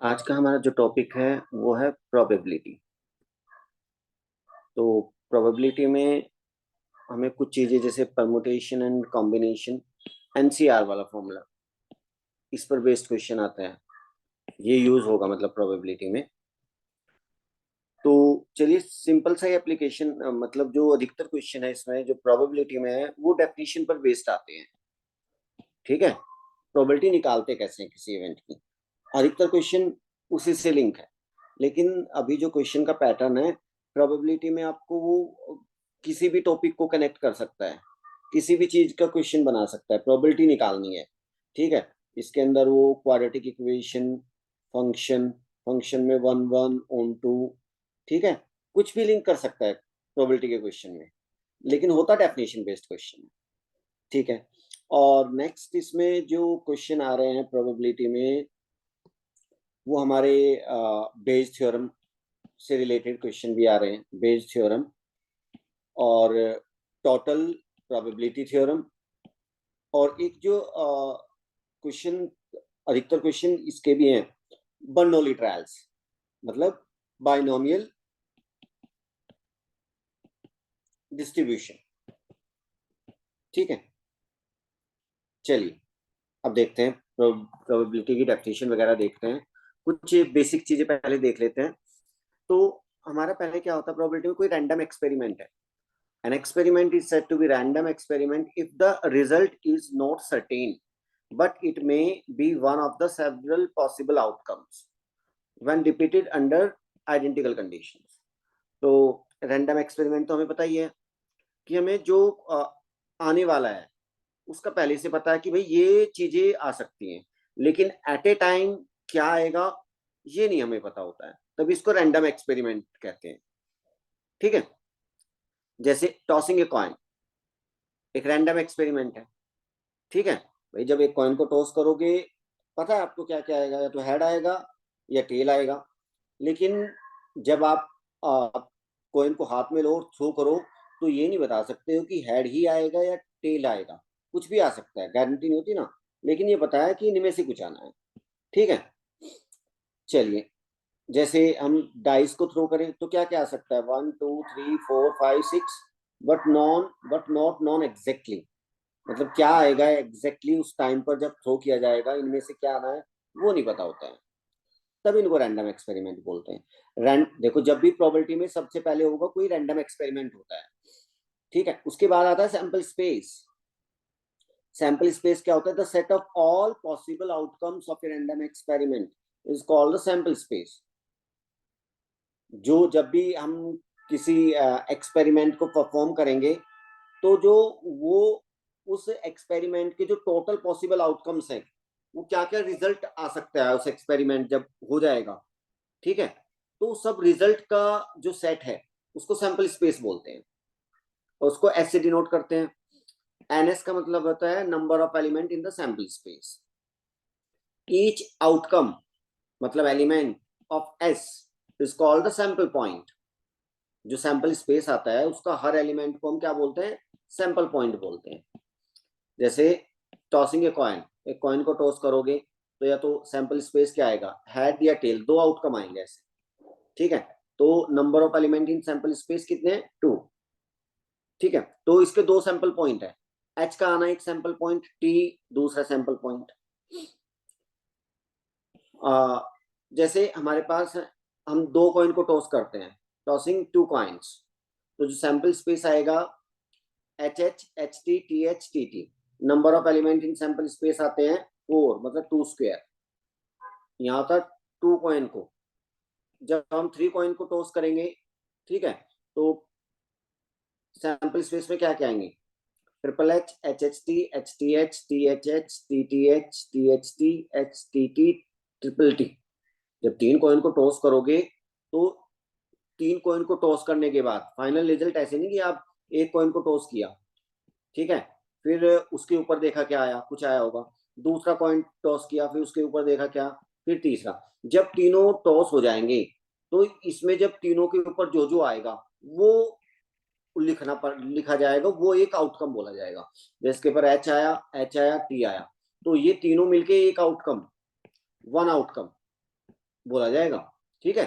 आज का हमारा जो टॉपिक है वो है प्रोबेबिलिटी। तो प्रोबेबिलिटी में हमें कुछ चीजें जैसे परमुटेशन एंड कॉम्बिनेशन, एनसीआर वाला फॉर्मूला, इस पर बेस्ड क्वेश्चन आता है। ये यूज होगा मतलब प्रोबेबिलिटी में। तो चलिए सिंपल सा एप्लीकेशन, मतलब जो अधिकतर क्वेश्चन है इसमें जो प्रोबेबिलिटी में है वो डेफिनेशन पर बेस्ड आते हैं। ठीक है, प्रोबेबिलिटी निकालते कैसे हैं किसी इवेंट की, अधिकतर क्वेश्चन उसी से लिंक है। लेकिन अभी जो क्वेश्चन का पैटर्न है, प्रोबेबिलिटी में आपको वो किसी भी टॉपिक को कनेक्ट कर सकता है, किसी भी चीज का क्वेश्चन बना सकता है, प्रोबेबिलिटी निकालनी है। ठीक है, इसके अंदर वो क्वाड्रेटिक इक्वेशन, फंक्शन, फंक्शन में वन वन ऑन टू, ठीक है, कुछ भी लिंक कर सकता है प्रोबेबिलिटी के क्वेश्चन में, लेकिन होता डेफिनेशन बेस्ड क्वेश्चन। ठीक है, और नेक्स्ट इसमें जो क्वेश्चन आ रहे हैं प्रोबेबिलिटी में वो हमारे बेज थ्योरम से रिलेटेड क्वेश्चन भी आ रहे हैं, बेज थ्योरम और टोटल प्रोबेबिलिटी थ्योरम। और एक जो क्वेश्चन, अधिकतर क्वेश्चन इसके भी हैं, बर्नौली ट्रायल्स, मतलब बाइनोमियल डिस्ट्रीब्यूशन। ठीक है, चलिए अब देखते हैं प्रोबेबिलिटी की डेफिनेशन वगैरह देखते हैं, कुछ बेसिक चीजें पहले देख लेते हैं। तो हमारा पहले क्या होता है, प्रोबेबिलिटी में कोई रैंडम एक्सपेरिमेंट है। An experiment is said to be random experiment if the result is not certain, but it may be one of the several possible outcomes when repeated under identical conditions. तो random experiment तो हमें पता ही है कि हमें जो आने वाला है उसका पहले से पता है कि भाई ये चीजें आ सकती हैं, लेकिन एट ए टाइम क्या आएगा ये नहीं हमें पता होता है, तभी इसको रैंडम एक्सपेरिमेंट कहते हैं। ठीक है, जैसे टॉसिंग ए कॉइन एक रैंडम एक्सपेरिमेंट है। ठीक है, भाई जब एक कॉइन को टॉस करोगे पता है आपको क्या क्या आएगा, या तो हेड आएगा या टेल आएगा। लेकिन जब आप कॉइन को हाथ में लो और थ्रो करो तो ये नहीं बता सकते हो कि हेड ही आएगा या टेल आएगा, कुछ भी आ सकता है, गारंटी नहीं होती ना। लेकिन ये पता है कि इनमें से कुछ आना है। ठीक है, चलिए जैसे हम डाइस को थ्रो करें तो क्या क्या आ सकता है, 1 2 3 4 5 6, बट नॉट नॉन एग्जैक्टली, मतलब क्या आएगा एग्जैक्टली उस टाइम पर जब थ्रो किया जाएगा इनमें से क्या आना है वो नहीं पता होता है, तब इनको रैंडम एक्सपेरिमेंट बोलते हैं। देखो जब भी प्रोबेबिलिटी में सबसे पहले होगा कोई रैंडम एक्सपेरिमेंट होता है। ठीक है, उसके बाद आता है सैंपल स्पेस। सैंपल स्पेस क्या होता है, the set of all possible outcomes of a random experiment is called the sample space. जो जब भी हम किसी एक्सपेरिमेंट को परफॉर्म करेंगे तो जो वो उस एक्सपेरिमेंट के जो टोटल पॉसिबल आउटकम्स हैं, वो क्या क्या रिजल्ट आ सकता है उस एक्सपेरिमेंट जब हो जाएगा। ठीक है, तो सब रिजल्ट का जो सेट है उसको सैंपल स्पेस बोलते हैं, और उसको ऐसे डिनोट करते हैं। एनएस का मतलब होता है number of element in the sample space. Each outcome मतलब element of S is called the sample point. जो सैंपल स्पेस आता है उसका हर एलिमेंट को हम क्या बोलते हैं, सैंपल पॉइंट बोलते हैं। जैसे टॉसिंग ए कॉइन, एक कॉइन को टॉस करोगे तो या तो सैंपल स्पेस क्या आएगा, हेड या टेल, दो आउटकम आएंगे ऐसे। ठीक है, तो number of element in sample space कितने हैं, 2। ठीक है, तो इसके दो सैंपल पॉइंट है, एच का आना एक सैंपल पॉइंट, टी दूसरा सैंपल पॉइंट। जैसे हमारे पास हम दो कॉइन को टॉस करते हैं, टॉसिंग टू कॉइन्स, तो जो सैंपल स्पेस आएगा H H H T T H T T. Number of element in sample space आते हैं 4, मतलब 2 स्क्वायर। यहाँ तक 2 कॉइन को, जब हम 3 कॉइन को टॉस करेंगे, ठीक है, तो सैंपल स्पेस में क्या क्या आएंगे, triple H H H T H T H H T T H T H T H T T triple T. जब 3 कॉइन को टॉस करोगे तो 3 कॉइन को टॉस करने के बाद फाइनल रिजल्ट ऐसे नहीं कि आप एक कॉइन को टॉस किया, ठीक है, फिर उसके ऊपर देखा क्या आया, कुछ आया होगा, दूसरा कॉइन टॉस किया फिर उसके ऊपर देखा क्या, फिर तीसरा। जब तीनों टॉस हो जाएंगे तो इसमें जब तीनों के ऊपर जो जो आएगा वो लिखा जाएगा, वो एक आउटकम बोला जाएगा। जिसके ऊपर एच आया टी आया, तो ये तीनों मिलके एक आउटकम, वन आउटकम। बोला जाएगा। ठीक है,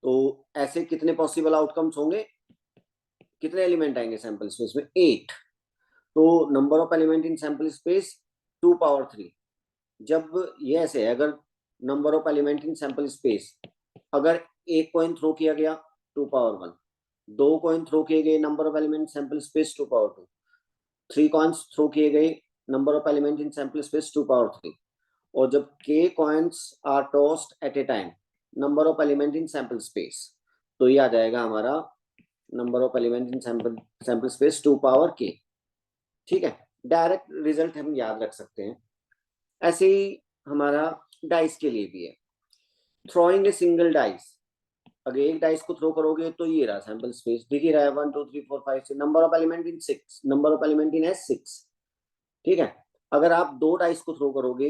तो ऐसे कितने पॉसिबल आउटकम्स होंगे, कितने एलिमेंट आएंगे सैंपल स्पेस में, 8। तो number of element in sample space 2 power 3। जब ये ऐसे है, अगर number of element in sample space, अगर एक कॉइन थ्रो किया गया 2 पावर 1, 2 कॉइन थ्रो किए गए number of element sample space 2 power 2, 3 coins throw किए गए number of element in sample space 2 power 3, और जब k coins are tossed at a time number of element in sample space, तो ये आ जाएगा हमारा number of element in sample space 2 power k। ठीक है, डायरेक्ट रिजल्ट हम याद रख सकते हैं। ऐसे ही हमारा डाइस के लिए भी है, थ्रोइंग ए सिंगल डाइस। अगर एक डाइस को थ्रो करोगे तो ये रहा सैंपल स्पेस, दिख ही रहा है 1 2 3 4 5 6, number of element in 6, number of element इन है 6। ठीक है, अगर आप दो डाइस को थ्रो करोगे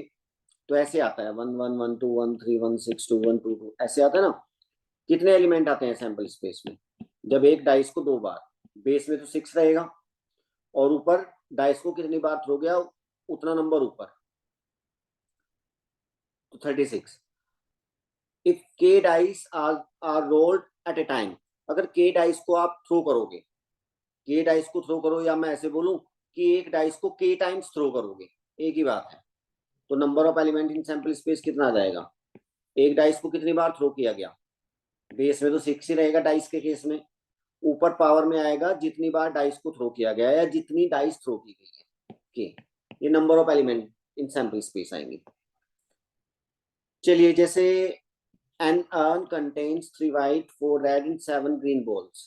तो ऐसे आता है 1 1 1 2 1 3 1 6 2 1 2 2, ऐसे आता है ना। कितने एलिमेंट आते हैं सैंपल स्पेस में, जब एक डाइस को दो बार, बेस में तो 6 रहेगा, और ऊपर डाइस को कितनी बार थ्रो गया उतना नंबर ऊपर, तो 36। If K dice are rolled at a time, अगर के डाइस को आप थ्रो करोगे, के डाइस को थ्रो करो, या मैं ऐसे बोलूं कि एक डाइस को के टाइम्स थ्रो करोगे, एक ही बात है, तो number of element in sample space कितना आ जाएगा। एक डाइस को कितनी बार थ्रो किया गया, बेस में तो 6 ही रहेगा डाइस के केस में, ऊपर पावर में आएगा जितनी बार डाइस को थ्रो किया गया है या जितनी डाइस थ्रो की गई है, के, ये number of element in sample space आएंगे। चलिए, जैसे an urn contains 3 white 4 red and 7 green balls।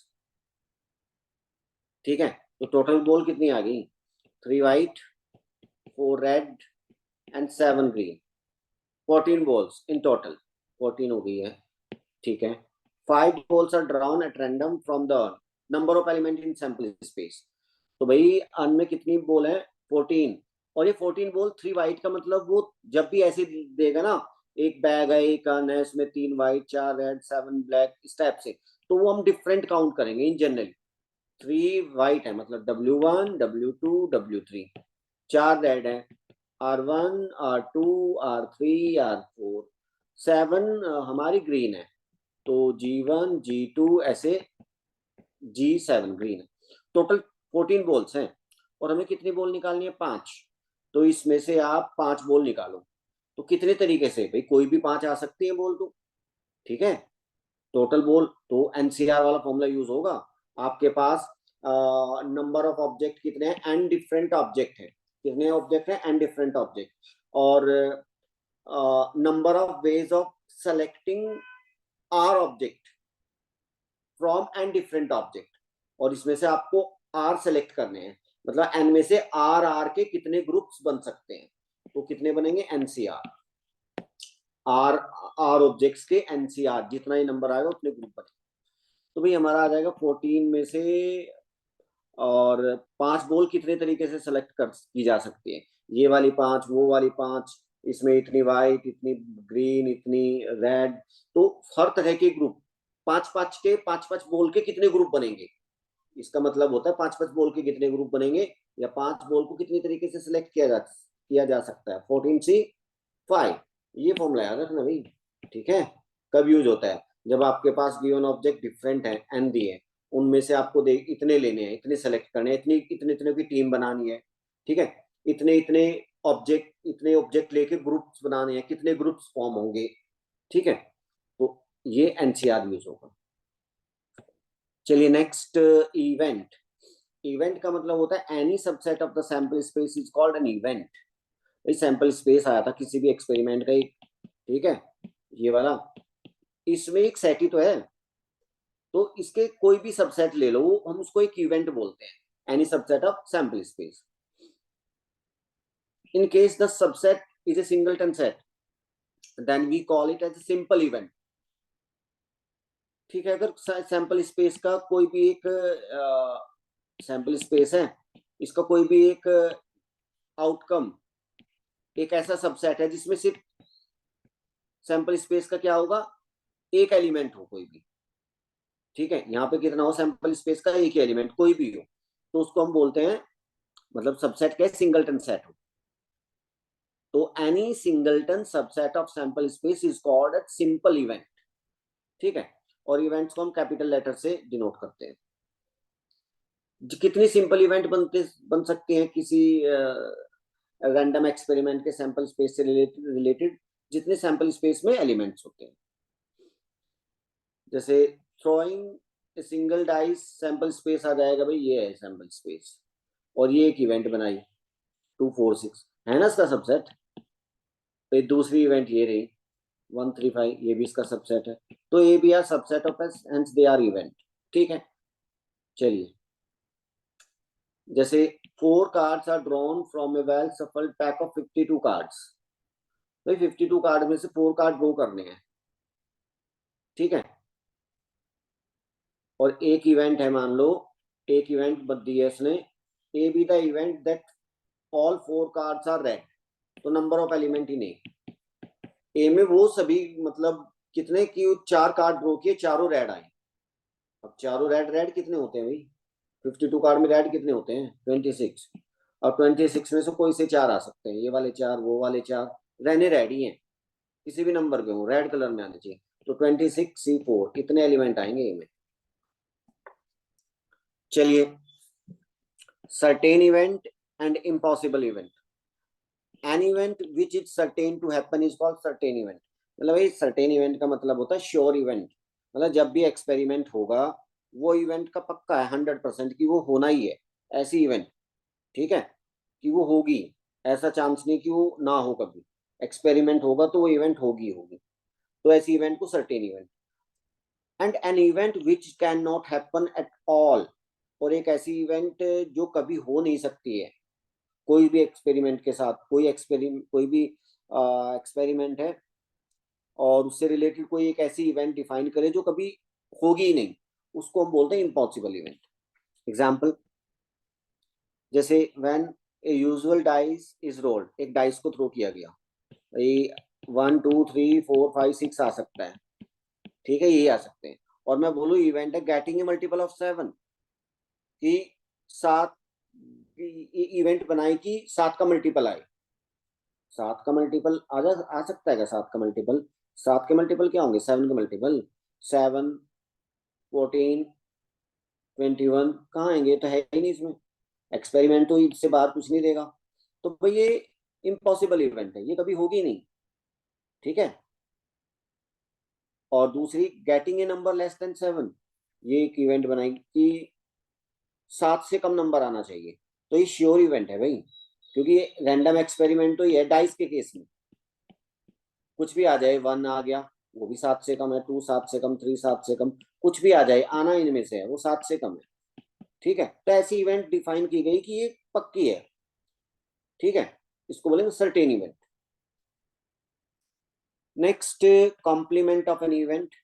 ठीक है, तो टोटल बॉल कितनी आ गई, 3 white 4 red and 7 green, 14 balls in total, 14 हो गई है। ठीक है, 5 balls are drawn at random from the urn, number of element in sample space। तो भाई अर्न में कितनी बॉल है, 14, और ये 14 बॉल 3 वाइट का मतलब वो जब भी ऐसे देगा ना, एक बैग है, एक अर्न है, उसमें 3 वाइट 4 रेड 7 ब्लैक, इस टाइप से, तो वो हम डिफरेंट काउंट करेंगे इन जनरल। 3 वाइट है मतलब W1 W2 W3, 4 रेड है R1 R2 R3 R4, 7 हमारी ग्रीन है, तो G1 G2 ऐसे G7 ग्रीन है। टोटल 14 बॉल्स हैं, और हमें कितनी बॉल निकालनी है, 5। तो इसमें से आप 5 बॉल निकालो, तो कितने तरीके से, भाई कोई भी 5 आ सकती है बॉल तो। ठीक है, टोटल बॉल तो एनसीआर वाला फॉर्मूला यूज होगा। आपके पास नंबर ऑफ ऑब्जेक्ट कितने हैं, एन डिफरेंट ऑब्जेक्ट है, कितने ऑब्जेक्ट हैं, एन डिफरेंट ऑब्जेक्ट, और number of ways of selecting R object from N different object, और इसमें से आपको आर सेलेक्ट करने हैं, मतलब एन में से आर आर के कितने ग्रुप्स बन सकते हैं, तो कितने बनेंगे, एनसीआर, आर आर ऑब्जेक्ट्स के एनसीआर, जितना ही नंबर आएगा उतने ग्रुप बनेंगे। तो भाई हमारा आ जाएगा 14 में से, और 5 बॉल कितने तरीके से सेलेक्ट कर की जा सकती है, ये वाली 5 वो वाली 5, इसमें इतनी वाइट इतनी ग्रीन इतनी रेड, तो हर तरह के ग्रुप, 5 5 के 5 5 बॉल के कितने ग्रुप बनेंगे, इसका मतलब होता है 5 5 बॉल के कितने ग्रुप बनेंगे, या 5 बॉल को कितनी तरीके से सिलेक्ट किया जा सकता है, 14C5, ये फॉर्मूला याद रखना भाई। ठीक है, कब यूज होता है, जब आपके पास गिवन ऑब्जेक्ट डिफरेंट है, एन दिए, उनमें से आपको इतने लेने हैं, इतने सेलेक्ट करने हैं, इतनी इतने इतने की टीम बनानी है। ठीक है, इतने इतने ऑब्जेक्ट लेके ग्रुप्स बनाने हैं, कितने ग्रुप्स फॉर्म होंगे। ठीक है, तो ये एनसीआर यूज होगा। चलिए नेक्स्ट, इवेंट। इवेंट का मतलब होता है any subset of the sample space is called an event. इस सैंपल स्पेस आया था किसी भी एक्सपेरिमेंट का एक, ठीक है, ये वाला, इसमें एक सेट ही तो है, तो इसके कोई भी सबसेट ले लो, हम उसको एक इवेंट बोलते हैं, any subset of sample space. In case the subset is a singleton set, then we call it as a simple event. ठीक है, अगर सैंपल स्पेस का कोई भी एक सैंपल स्पेस है, इसका कोई भी एक आउटकम, एक ऐसा सबसेट है जिसमें सिर्फ सैंपल स्पेस का क्या होगा, एक एलिमेंट हो कोई भी। ठीक है, यहाँ पे कितना हो सैंपल स्पेस का, एक ही एलिमेंट कोई भी हो, तो उसको हम बोलते हैं, मतलब सबसेट क्या है, सिंगलटन सेट हो, तो any singleton subset of sample space is called a simple event, ठीक है। और इवेंट्स को हम कैपिटल लेटर से डिनोट करते हैं। कितनी सिंपल इवेंट बन सकते हैं किसी रैंडम एक्सपेरिमेंट के सैंपल स्पेस से रिलेटेड, जितने सैंपल स्पेस में एलिमेंट्स होते हैं। जैसे throwing single dice sample space आ जाएगा भाई, ये है सैंपल स्पेस, और ये एक इवेंट बनाई 246 है ना इसका सबसेट। फिर दूसरी इवेंट ये रही 135, ये भी इसका सबसेट है। तो ये भी are subset of S, hence they are event, ठीक है। चलिए, जैसे 4 cards are drawn from a well shuffled pack of 52 cards. भाई 52 कार्ड में से 4 कार्ड ड्रॉ करने हैं, ठीक है। और एक इवेंट है, मान लो एक इवेंट बद दी है इसने, A B the event that all 4 cards are red, तो number of element in A. A में वो सभी मतलब कितने की 4 कार्ड ड्रॉ किए, चारों रेड आए। अब चारों रेड, रेड कितने होते हैं भाई, 52 कार्ड में रेड कितने होते हैं 26। और 26 में से कोई से 4 आ सकते हैं, ये वाले 4, वो वाले 4, रहने रेड ही हैं, किसी भी नंबर के हो, रेड कलर में आने चाहिए। तो 26C4 इतने एलिमेंट आएंगे इनमें। चलिए, certain event and impossible event. An event which is certain to happen is called certain event. मतलब भाई सर्टेन इवेंट का मतलब होता है श्योर इवेंट, मतलब जब भी एक्सपेरिमेंट होगा वो इवेंट का पक्का है 100% कि वो होना ही है, ऐसी इवेंट, ठीक है, कि वो होगी, ऐसा चांस नहीं कि वो ना हो। कभी एक्सपेरिमेंट होगा तो वो इवेंट होगी होगी, तो ऐसी इवेंट को certain event. And N event which can not happen at all, और एक ऐसी इवेंट जो कभी हो नहीं सकती है कोई भी एक्सपेरिमेंट के साथ। कोई भी एक्सपेरिमेंट है और उससे रिलेटेड कोई एक ऐसी इवेंट डिफाइन करे जो कभी होगी ही नहीं, उसको हम बोलते हैं इम्पॉसिबल इवेंट। एग्जाम्पल, जैसे when A usual dice is rolled, एक डाइस को थ्रो किया गया, 1 2 3 4 5 6 आ सकता है, ठीक है, यही आ सकते हैं। और मैं बोलूँ इवेंट है गेटिंग ए मल्टीपल ऑफ 7, कि 7 इवेंट बनाए कि 7 का मल्टीपल आए। 7 का मल्टीपल आ सकता है क्या 7 का मल्टीपल? 7 के मल्टीपल क्या होंगे, 7 के मल्टीपल 7 14 21 कहाँ आएंगे, तो है ही नहीं इसमें। एक्सपेरिमेंट तो इससे बाहर कुछ नहीं देगा, तो भाई ये इम्पॉसिबल इवेंट है, ये कभी होगी नहीं, ठीक है। और दूसरी getting a number less than 7, ये एक इवेंट बनाई कि 7 से कम नंबर आना चाहिए, तो ये श्योर इवेंट है भाई, क्योंकि ये रैंडम एक्सपेरिमेंट तो ये है। डाइस के केस में कुछ भी आ जाए, 1 आ गया वो भी 7 से कम है, 2 7 से कम, 3 7 से कम, कुछ भी आ जाए, आना इनमें से है, वो 7 से कम है, ठीक है। तो ऐसी इवेंट डिफाइन की गई कि ये पक्की है, ठीक है, इसको बोलेंगे certain event. Next, complement of an event.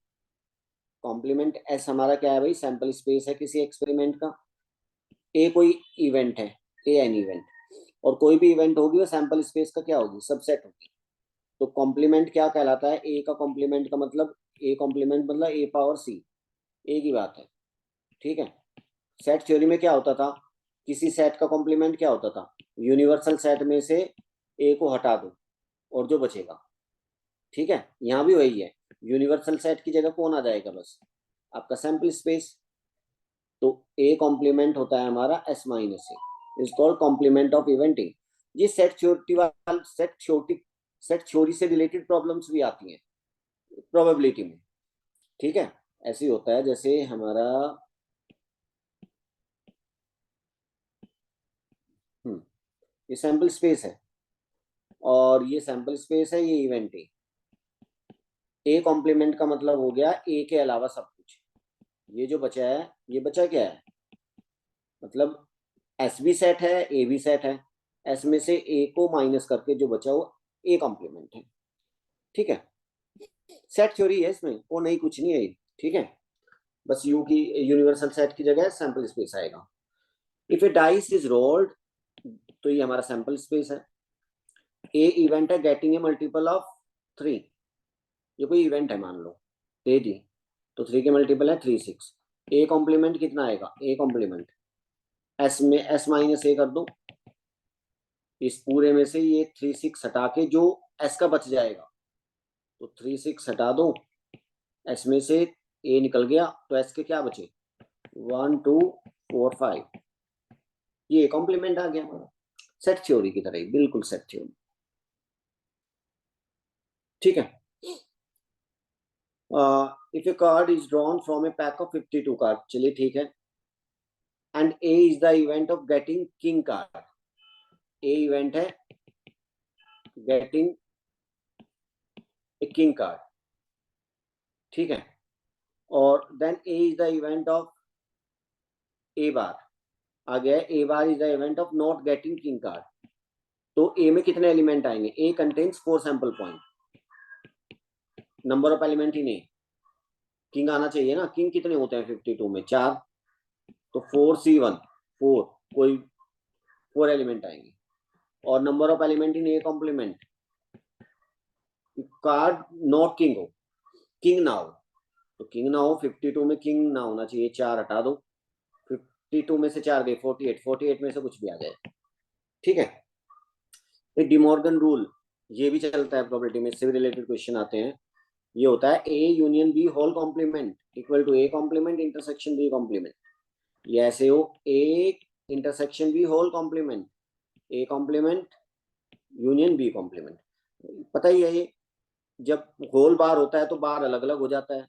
Complement S हमारा क्या है भाई, सैंपल स्पेस है किसी एक्सपेरिमेंट का। ए कोई इवेंट है, ए एन इवेंट, और कोई भी इवेंट होगी वो सैंपल स्पेस का क्या होगी, सबसेट होगी। तो कॉम्प्लीमेंट क्या कहलाता है, ए का कॉम्प्लीमेंट का मतलब, ए कॉम्प्लीमेंट मतलब ए पावर सी, एक ही बात है, ठीक है। सेट थ्योरी में क्या होता था, किसी सेट का कॉम्प्लीमेंट क्या होता था, यूनिवर्सल सेट में से ए को हटा दो और जो बचेगा, ठीक है। यहाँ भी वही है, यूनिवर्सल सेट की जगह कौन आ जाएगा, बस आपका सैंपल स्पेस। तो ए कॉम्प्लीमेंट होता है हमारा S minus A, is called complement of event A. ये सेट थ्योरी से रिलेटेड प्रॉब्लम्स भी आती हैं प्रोबेबिलिटी में, ठीक है। ऐसे ही होता है, जैसे हमारा ये सैंपल स्पेस है और ये सैंपल स्पेस है, ये इवेंट है। ए कॉम्प्लीमेंट का मतलब हो गया ए के अलावा सब कुछ, ये जो बचा है ये बचा क्या है, मतलब एस भी सेट है, ए भी सेट है, एस में से ए को माइनस करके जो बचा वो ए कॉम्प्लीमेंट है, ठीक है। सेट थ्योरी है इसमें, वो नहीं कुछ नहीं है, ठीक है। बस यू की यूनिवर्सल सेट की जगह सैंपल स्पेस आएगा। If A dice is rolled, तो ये हमारा सैंपल स्पेस है। ए इवेंट है गेटिंग ए मल्टीपल ऑफ 3, ये कोई इवेंट है मान लो, दे दी, तो 3 के मल्टीपल है 3 6। ए कॉम्प्लीमेंट कितना आएगा, ए कॉम्प्लीमेंट एस में एस माइनस ए कर दो, इस पूरे में से ये 3 6 हटा के जो एस का बच जाएगा, तो 3 6 हटा दो, एस में से ए निकल गया, तो एस के क्या बचे 1 2 4 5, ये कॉम्प्लीमेंट आ गया, सेट थ्योरी की तरह ही, बिल्कुल सेट थ्योरी। ठीक है। If a card is drawn from a pack of 52 card, चलिए ठीक है, and A is the event of getting king card, A event है गेटिंग ए किंग कार्ड, ठीक है, और then A is the event of A bar, आ गया A bar is the event of not getting king card. तो A में कितने element आएंगे, A contains 4 sample point, number of element ही नहीं, किंग आना चाहिए ना, किंग कितने होते हैं 52 में 4, तो 4C1 4, कोई 4 एलिमेंट आएंगे, और number of element in A complement, card not king हो, किंग ना हो, तो किंग ना हो 52 में, किंग ना होना चाहिए, 4 हटा दो, 52 में से 4 गए 48, 48 में से कुछ भी आ जाए, ठीक है। एक डिमॉर्गन रूल ये भी चलता है प्रोबेबिलिटी में, इससे भी रिलेटेड क्वेश्चन आते हैं, ये होता है A union B whole complement equal to A complement intersection B complement, ये ऐसे हो A intersection B whole complement, A complement union B complement, पता ही है ये, जब होल बार होता है तो बार अलग अलग हो जाता है,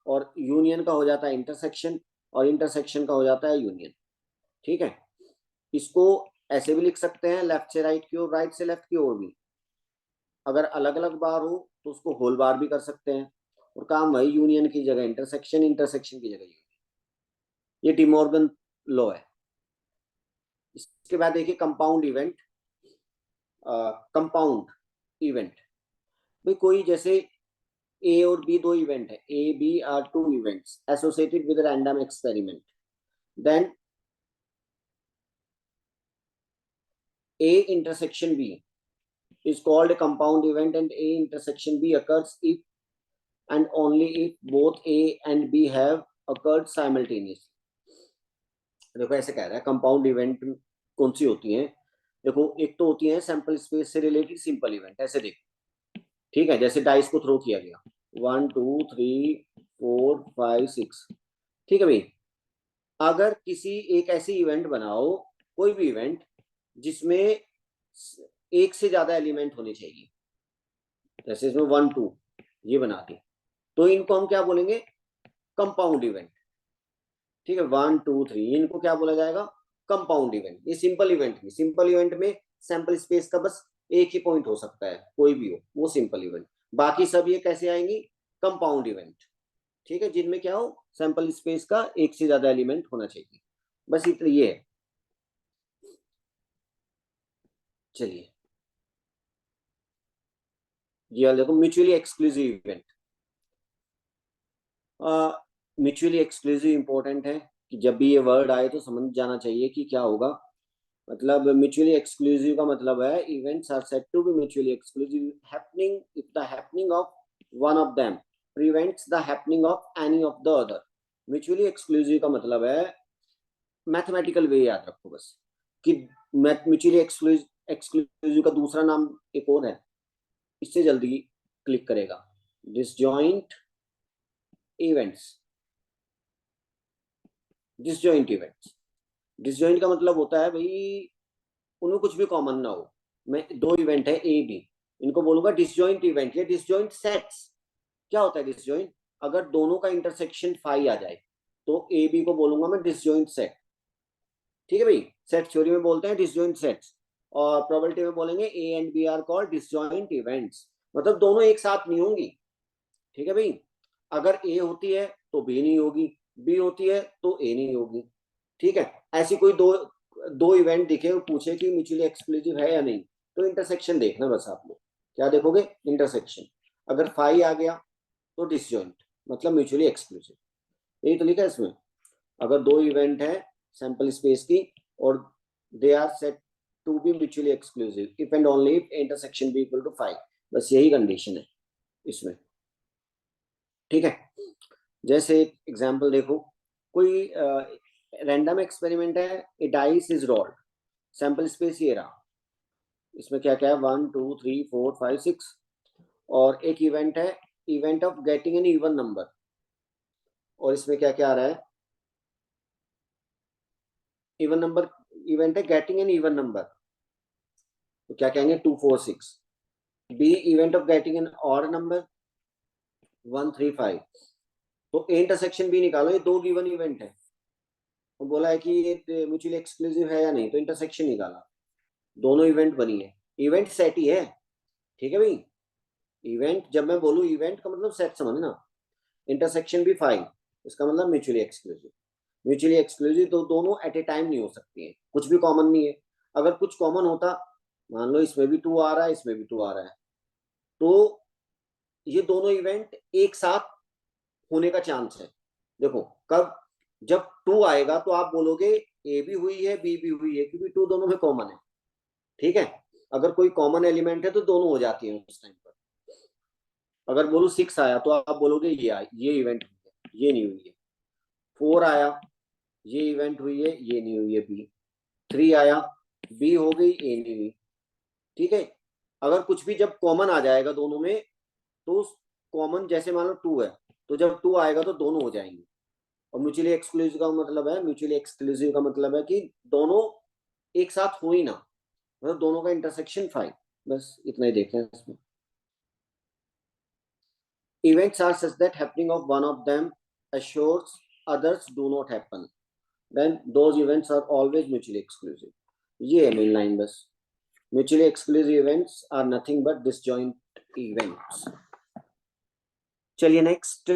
और यूनियन का हो जाता है इंटरसेक्शन, और इंटरसेक्शन का हो जाता है यूनियन, ठीक है। इसको ऐसे भी लिख सकते हैं, लेफ्ट से राइट की ओर, राइट से लेफ्ट की ओर भी, अगर अलग अलग बार हो तो उसको होल बार भी कर सकते हैं, और काम वही, यूनियन की जगह इंटरसेक्शन, इंटरसेक्शन की जगह यूनियन, ये डिमॉर्गन लॉ है। इसके बाद देखिए कंपाउंड इवेंट, कंपाउंड इवेंट, भाई कोई जैसे ए और बी दो इवेंट है, A B are two events associated with random experiment, then A intersection B is called a compound event, and A intersection B occurs if and only if both A and B have occurred simultaneously. देखो ऐसे कह रहा है compound event कौन सी होती हैं, देखो एक तो होती है सैंपल स्पेस से रिलेटेड सिंपल इवेंट, ऐसे देखो, ठीक है, जैसे डाइस को थ्रो किया गया 1 2 3 4 5 6, ठीक है भाई, अगर किसी एक ऐसी इवेंट बनाओ, कोई भी इवेंट जिसमें एक से ज्यादा एलिमेंट होने चाहिए, जैसे इसमें 1 2 ये बना दी, तो इनको हम क्या बोलेंगे, कंपाउंड इवेंट, ठीक है, 1 2 3 इनको क्या बोला जाएगा, कंपाउंड इवेंट। ये सिंपल इवेंट में सैंपल स्पेस का बस एक ही पॉइंट हो सकता है, कोई भी हो वो सिंपल इवेंट, बाकी सब ये कैसे आएंगी, कंपाउंड इवेंट, ठीक है, जिनमें क्या हो सैंपल स्पेस का एक से ज्यादा एलिमेंट होना चाहिए, बस इतना ये है। चलिए ये देखो mutually exclusive event, mutually exclusive important है कि जब भी ये वर्ड आए तो समझ जाना चाहिए कि क्या होगा, मतलब म्यूचुअली एक्सक्लूसिव का मतलब है events are said to be mutually exclusive happening if the happening of one of them prevents the happening of any of the other. Mutually exclusive का मतलब है, मैथमेटिकल वे याद रखो बस, कि म्यूचुअली एक्सक्लूसिव का दूसरा नाम एक और है, इससे जल्दी क्लिक करेगा, disjoint events, disjoint events, disjoint का मतलब होता है भाई उनमें कुछ भी कॉमन ना हो, मैं दो इवेंट है ए बी, इनको बोलूंगा डिसजॉइंट इवेंट या डिसजॉइंट सेट्स। क्या होता है डिसजॉइंट, अगर दोनों का इंटरसेक्शन फाई आ जाए तो ए बी को बोलूंगा मैं डिसजॉइंट सेट, ठीक है भाई, सेट थ्योरी में बोलते हैं डिसजॉइंट सेट्स, और प्रोबेबिलिटी में बोलेंगे A and B are called disjoint events, मतलब दोनों एक साथ नहीं होंगी, ठीक है भाई, अगर ए होती है तो बी नहीं होगी, बी होती है तो ए नहीं होगी, ठीक है। ऐसी कोई दो दो इवेंट दिखे और पूछे कि म्यूचुअली एक्सक्लूसिव है या नहीं, तो इंटरसेक्शन देखना बस आप लोग, क्या देखोगे इंटरसेक्शन, अगर फाई आ गया तो डिसजॉइंट, मतलब म्यूचुअली एक्सक्लूसिव, यही तो लिखा है इसमें, अगर दो इवेंट है सैंपल स्पेस की और they are set to be mutually exclusive if and only if intersection B equal to phi, बस यही कंडीशन है इसमें, ठीक है। जैसे एग्जांपल देखो, कोई रैंडम एक्सपेरिमेंट है, a dice is rolled, sample space ये रहा, इसमें क्या क्या है, 1 2 3 4 5 6, और एक इवेंट है event of getting an even number, और इसमें क्या क्या आ रहा है, इवन नंबर इवेंट है गेटिंग एन इवन नंबर, तो क्या कहेंगे 2 4 6। B event of getting an odd number 1 3 5। तो ए इंटरसेक्शन बी निकालो, ये दो गिवन इवेंट है, तो बोला है कि ये म्यूचुअली एक्सक्लूसिव है या नहीं, तो इंटरसेक्शन निकाला, दोनों इवेंट बनी है, इवेंट सेट ही है, ठीक है भाई। इवेंट जब मैं बोलूँ इवेंट का मतलब सेट समझना, इंटरसेक्शन भी फाइन, इसका मतलब म्यूचुअली एक्सक्लूसिव। म्यूचुअली एक्सक्लूसिव तो दोनों एट ए टाइम नहीं हो सकती है, कुछ भी कॉमन नहीं है। अगर कुछ कॉमन होता, मान लो इसमें भी 2 आ रहा है, इसमें भी 2 आ रहा है, तो ये दोनों इवेंट एक साथ होने का चांस है। देखो कब, जब 2 आएगा तो आप बोलोगे ए भी हुई है बी भी हुई है, क्योंकि 2 दोनों में कॉमन है, ठीक है। अगर कोई कॉमन एलिमेंट है तो दोनों हो जाती है उस टाइम पर। अगर बोलो 6 आया तो आप बोलोगे ये इवेंट हुई है, ये नहीं हुई है। 4 आया, ये इवेंट हुई है, ये नहीं हुई है बी। 3 आया, बी हो गई, ए नहीं हुई, ठीक है। अगर कुछ भी जब कॉमन आ जाएगा दोनों में, तो कॉमन जैसे मान लो 2 है, तो जब 2 आएगा तो दोनों हो जाएंगे। और म्यूचुअली एक्सक्लूसिव का मतलब है, म्यूचुअली एक्सक्लूसिव का मतलब है कि दोनों एक साथ हो ही ना, मतलब दोनों का इंटरसेक्शन 5। बस इतना ही देखें इसमें। Events are such that happening of one of them assures others do not happen. Then those events are always mutually exclusive. ये है मेन लाइन बस। Mutually exclusive events are nothing but disjoint events. चलिए next,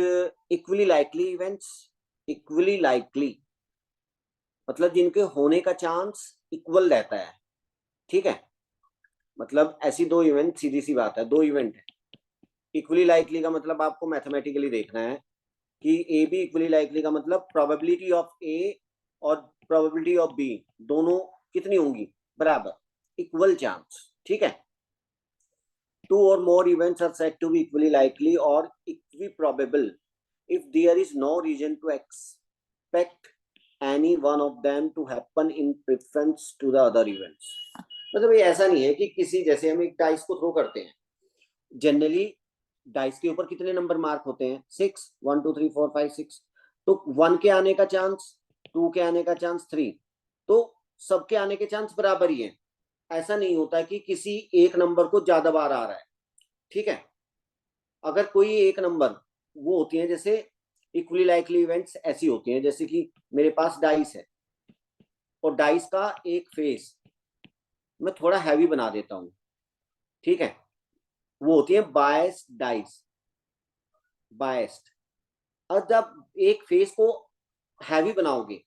equally likely events. Equally likely मतलब जिनके होने का chance equal रहता है, ठीक है। मतलब ऐसी दो इवेंट, सीधी सी बात है, दो इवेंट है। इक्वली लाइकली का मतलब आपको मैथमेटिकली देखना है कि ए बी इक्वली लाइकली का मतलब प्रोबेबिलिटी ऑफ ए और प्रोबेबिलिटी ऑफ बी दोनों कितनी होंगी, बराबर, इक्वल चांस, ठीक है। Two or more events are said to be equally likely or equiprobable if there is no reason to expect any one of them to happen in preference to the other events. मतलब ये ऐसा नहीं है कि किसी, जैसे हम एक डाइस को थ्रो करते हैं, जनरली डाइस के ऊपर कितने नंबर मार्क होते हैं, 6, 1 2 3 4 5 6। तो 1 के आने का चांस, 2 के आने का चांस 3, तो सबके आने के चांस बराबर ही है। ऐसा नहीं होता कि किसी एक नंबर को ज्यादा बार आ रहा है, ठीक है। अगर कोई एक नंबर, वो होती है जैसे इक्वली लाइकली इवेंट्स ऐसी होती हैं, जैसे कि मेरे पास डाइस है और डाइस का एक फेस मैं थोड़ा हैवी बना देता हूं, ठीक है। वो होती है बायस्ड डाइस, बायस्ड। और जब एक फेस को हैवी बनाओगे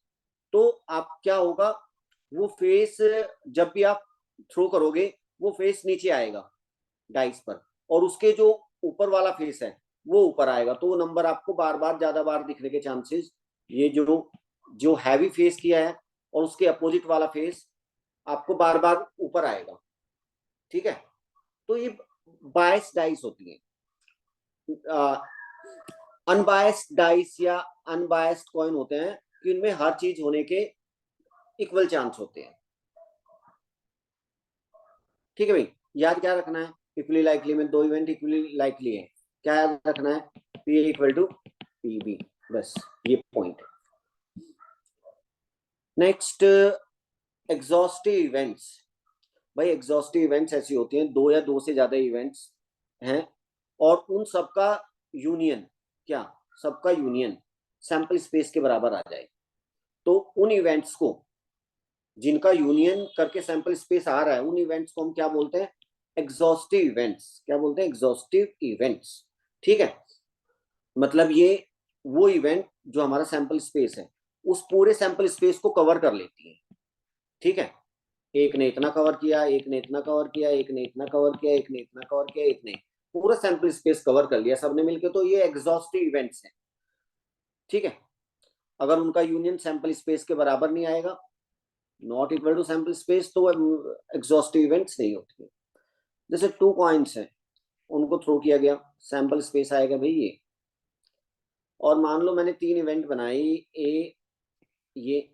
तो आप क्या होगा, वो फेस जब भी आप थ्रो करोगे वो फेस नीचे आएगा डाइस पर, और उसके जो ऊपर वाला फेस है वो ऊपर आएगा, तो वो नंबर आपको बार बार ज्यादा बार दिखने के चांसेस, ये जो जो हैवी फेस किया है और उसके अपोजिट वाला फेस आपको बार बार ऊपर आएगा, ठीक है। तो ये बायस डाइस होती है। अनबायस्ड डाइस या अनबायस्ड कॉइन होते हैं कि इनमें हर चीज होने के इक्वल चांस होते हैं, ठीक है भाई। याद क्या रखना है, इक्वली लाइकली में दो इवेंट इक्वली लाइकली है, क्या याद रखना है, P equal to P B, बस ये पॉइंट। Next, exhaustive events. भाई एग्जॉस्टिव इवेंट्स ऐसी होती हैं, दो या दो से ज्यादा इवेंट्स हैं और उन सबका यूनियन, क्या, सबका यूनियन सैंपल स्पेस के बराबर आ जाए, तो उन इवेंट्स को, जिनका यूनियन करके सैंपल स्पेस आ रहा है, उन इवेंट्स को हम क्या बोलते हैं, एग्जॉस्टिव इवेंट्स। क्या बोलते हैं, एग्जॉस्टिव इवेंट्स, ठीक है। मतलब ये वो इवेंट जो हमारा सैंपल स्पेस है उस पूरे सैंपल स्पेस को कवर कर लेती है, ठीक है। एक ने इतना कवर किया, एक ने इतना कवर किया, एक ने इतना कवर किया, एक ने इतना कवर किया, एक ने पूरा सैंपल स्पेस कवर कर लिया सबने मिलकर, तो ये एग्जॉस्टिव इवेंट्स हैं, ठीक है। अगर उनका यूनियन सैंपल स्पेस के बराबर नहीं आएगा, not equal to sample space, तो एग्जॉस्टिव इवेंट्स नहीं होती है। जैसे 2 कॉइन्स हैं, उनको थ्रो किया गया, सैंपल स्पेस आएगा भाई ये, और मान लो मैंने 3 इवेंट बनाई, ए, ये,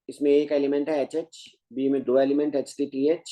इसमें एक एलिमेंट है एच एच, बी में 2 element H T T H,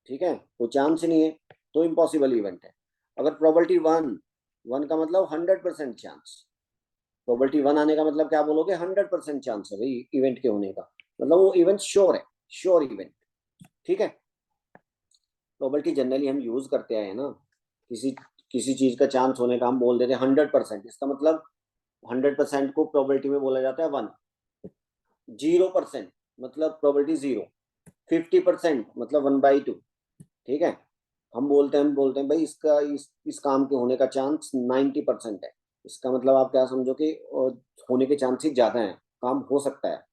ठीक है, कोई चांस ही नहीं है, तो इम्पॉसिबल इवेंट है। अगर प्रोबेबिलिटी वन, वन का मतलब 100% चांस, प्रोबेबिलिटी वन आने का मतलब क्या बोलोगे, 100% चांस है भाई इवेंट के होने का, मतलब वो इवेंट श्योर है, श्योर इवेंट। ठीक है, प्रोबेबिलिटी जनरली हम यूज करते आए हैं ना, किसी किसी चीज का चांस होने का हम बोल देते हैं 100%, इसका मतलब 100% को प्रोबेबिलिटी में बोला जाता है वन। 0% मतलब प्रोबेबिलिटी जीरो। 50% मतलब 1/2। ठीक है, हम बोलते हैं भाई इसका इस काम के होने का चांस 90% है, इसका मतलब आप क्या समझो कि होने के चांसेस ज्यादा हैं, काम हो सकता है।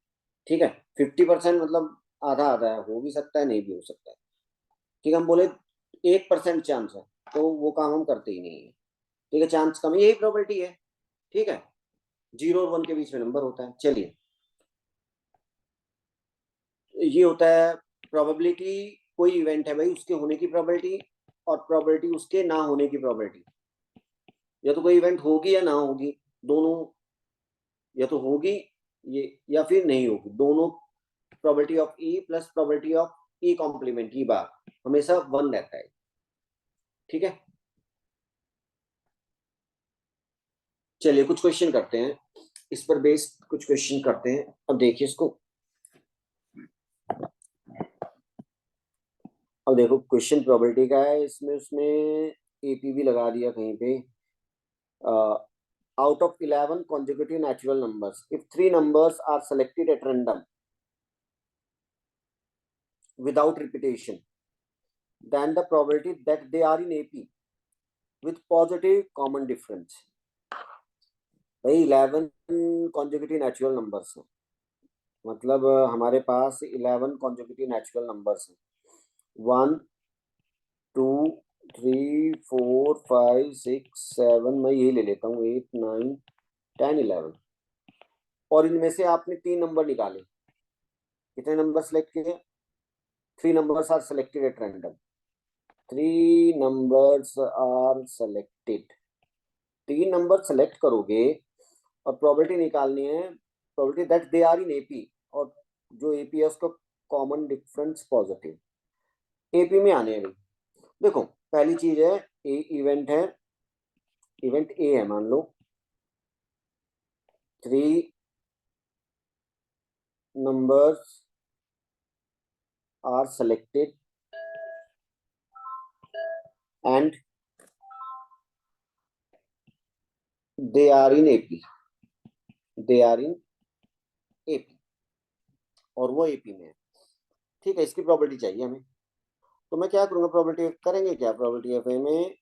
ठीक है, 50% मतलब आधा आधा है, हो भी सकता है नहीं भी हो सकता है। ठीक है, हम बोले 1% चांस है, तो वो काम हम करते ही नहीं है। ठीक है, चांस कम, यही प्रोबेबिलिटी है। ठीक है, 0 और 1 के बीच में नंबर होता है। चलिए, ये होता है प्रोबेबिलिटी, कोई इवेंट है भाई उसके होने की प्रोबेबिलिटी, और प्रोबेबिलिटी उसके ना होने की प्रोबेबिलिटी। या तो कोई इवेंट होगी या ना होगी, दोनों, या तो होगी ये या फिर नहीं होगी, दोनों। Probability of E plus probability of E complement E bar हमेशा वन रहता है। ठीक है, चलिए कुछ क्वेश्चन करते हैं, इस पर बेस्ड कुछ क्वेश्चन करते हैं। अब देखिए इसको, अब देखो क्वेश्चन प्रोबेबिलिटी का है, इसमें उसने एपी भी लगा दिया कहीं पे। Out of 11 consecutive natural numbers, if three numbers are selected at random without repetition, then the probability that they are in AP with positive common difference। भाई 11 consecutive natural numbers हैं, मतलब हमारे पास 11 consecutive natural numbers हैं, 1 2 3 4 5 6 7, मैं यही ले लेता हूँ, 8 9 10 11। और इनमें से आपने 3 नंबर निकाले, कितने नंबर सेलेक्ट किए, 3 numbers are selected at random, 3 numbers are selected. 3 number select करोगे और प्रोबेबिलिटी निकालनी है, probability that they are in AP, और जो एपी है उसका कॉमन डिफरेंस पॉजिटिव, एपी में आने हैं भाई। देखो पहली चीज है, ए इवेंट है, इवेंट ए है मान लो, 3 numbers are selected and they are in AP, they are in AP, और वो एपी में है। ठीक है, इसकी प्रॉपर्टी चाहिए हमें, तो मैं क्या करूंगा, प्रॉपर्टी करेंगे क्या, प्रॉपर्टी एफ ए में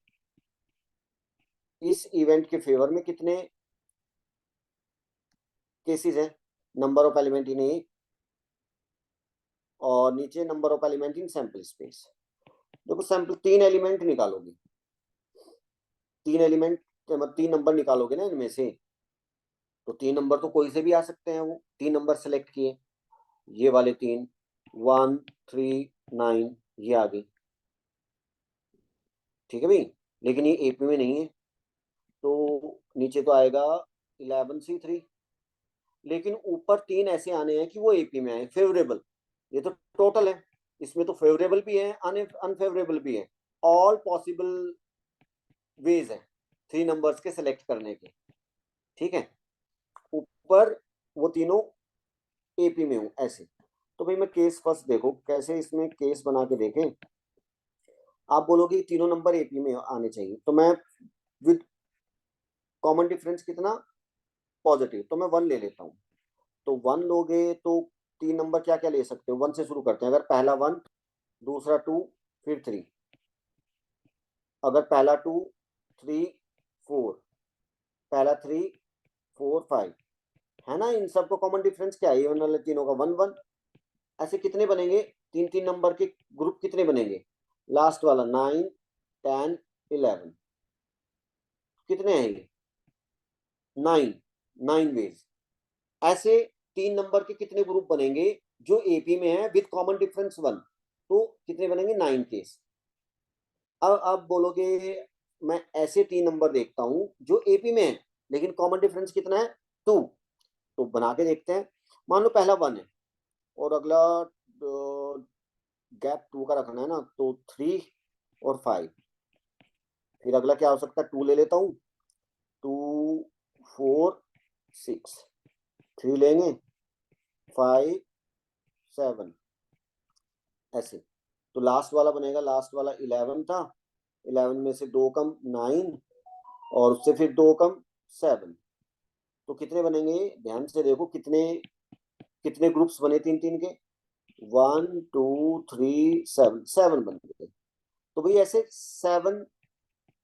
इस इवेंट के फेवर में कितने केसेस है, नंबर ऑफ एलिमेंट इन ए, और नीचे number of element in sample space. देखो सैंपल 3 एलिमेंट निकालोगे, 3 एलिमेंट मतलब 3 नंबर निकालोगे ना इनमें से, तो 3 नंबर तो कोई से भी आ सकते हैं, वो 3 नंबर सेलेक्ट किए, ये वाले 3, 1 3 9, ये आ गई। ठीक है भाई, लेकिन ये एपी में नहीं है, तो नीचे तो आएगा 11C3, लेकिन ऊपर 3 ऐसे आने हैं कि वो एपी में आए फेवरेबल, ये तो टोटल है, इसमें तो फेवरेबल भी है, अनफेवरेबल भी है, ऑल पॉसिबल वेज है 3 नंबर्स के सेलेक्ट करने के। ठीक है, ऊपर वो तीनों एपी में हूं ऐसे, तो भाई मैं केस फर्स्ट देखो कैसे इसमें केस बना के देखें। आप बोलोगे तीनों नंबर एपी में आने चाहिए, तो मैं विद कॉमन डिफरेंस कितना पॉजिटिव, तो मैं 1 ले लेता हूँ। तो 1 लोगे तो 3 नंबर क्या क्या ले सकते हो, 1 से शुरू करते हैं, अगर पहला 1, दूसरा 2, फिर 3, अगर पहला 2 3 4, पहला 3 4 5, है ना, इन सबको कॉमन डिफरेंस क्या है, ये वाले तीनों का 1 1। ऐसे कितने बनेंगे, 3 3 नंबर के ग्रुप कितने बनेंगे, लास्ट वाला 9 10 11, कितने हैं ये, 9, 9 वेज। ऐसे 3 नंबर के कितने ग्रुप बनेंगे जो एपी में है विद कॉमन डिफरेंस 1, तो कितने बनेंगे, 9 केस। अब बोलोगे मैं ऐसे 3 नंबर देखता हूं जो एपी में है लेकिन कॉमन डिफरेंस कितना है, 2, तो बना के देखते हैं। मान लो पहला 1 है और अगला गैप 2 का रखना है ना, तो 3 और 5। फिर अगला क्या हो सकता है, 2 ले लेता हूँ, 2 4 6, 3 लेंगे, 5 7, ऐसे। तो लास्ट वाला बनेगा, लास्ट वाला 11 था, 11 में से 2 कम 9, और उससे फिर 2 कम 7। तो कितने बनेंगे, ध्यान से देखो, कितने कितने ग्रुप्स बने तीन तीन के, 1 2 3 7, 7 बन गए। तो भाई ऐसे 7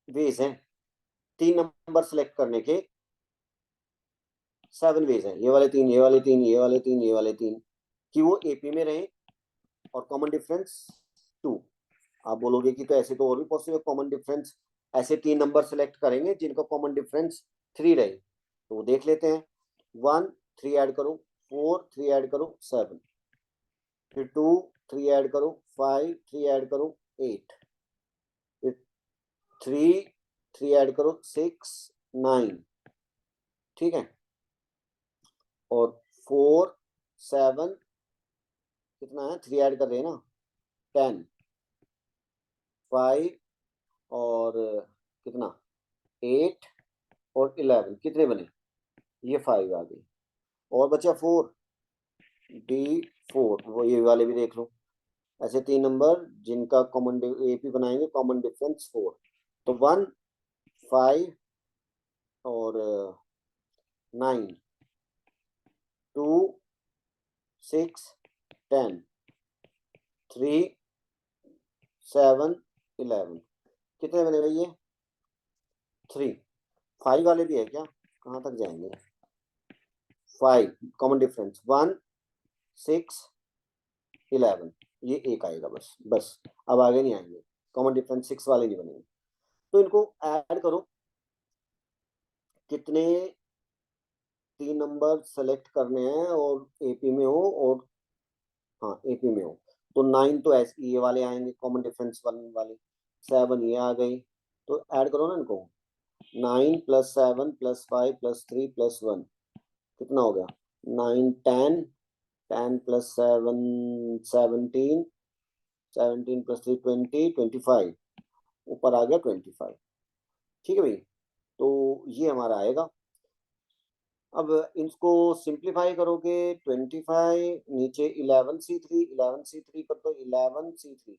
वेज हैं तीन नंबर सेलेक्ट करने के, 7 वेज हैं, ये वाले तीन, ये वाले तीन, ये वाले तीन, ये वाले तीन, कि वो एपी में रहे, और कॉमन डिफरेंस 2। आप बोलोगे कि तो ऐसे तो और भी पॉसिबल कॉमन डिफरेंस, ऐसे तीन नंबर सेलेक्ट करेंगे जिनका कॉमन डिफरेंस 3 रहे, तो वो देख लेते हैं। 1 3 ऐड करो, 4 3 ऐड करो 7, फिर 2 3 ऐड करो, 5 3 ऐड करो 8, फिर 3 3 ऐड करो 6 9, ठीक है, और 4 7, कितना है, 3 ऐड कर रहे हैं ना, 10, 5 और कितना 8 और 11, कितने बने, ये 5 आ गई, और बचा 4, D4, वो ये वाले भी देख लो। ऐसे तीन नंबर जिनका कॉमन एपी बनाएंगे, कॉमन डिफरेंस 4। तो 1 5 और 9, 2 6 10, 3 7 11, कितने बने भैया, 3। 5 वाले भी है क्या, कहाँ तक जाएंगे, 5 कॉमन डिफरेंस 1 6 11, ये एक आएगा, बस बस, अब आगे नहीं आएंगे, कॉमन डिफरेंस 6 वाले नहीं बनेंगे। तो इनको ऐड करो, कितने तीन नंबर सेलेक्ट करने हैं और एपी में हो, और हाँ एपी में हो, तो 9 तो ऐसे ये वाले आएंगे कॉमन डिफरेंस 1 वाले, 7 ये आ गई, तो ऐड करो ना इनको, 9 प्लस 7 प्लस 5 प्लस 3 प्लस 1, कितना हो गया, 9 10, 10 प्लस 7 17, 17 प्लस 3 20, 25, ऊपर आ गया 25, ठीक है भाई। तो ये हमारा आएगा। अब इसको सिंप्लीफाई करोगे, 25 नीचे 11C3, 11C3 कर दो, 11C3,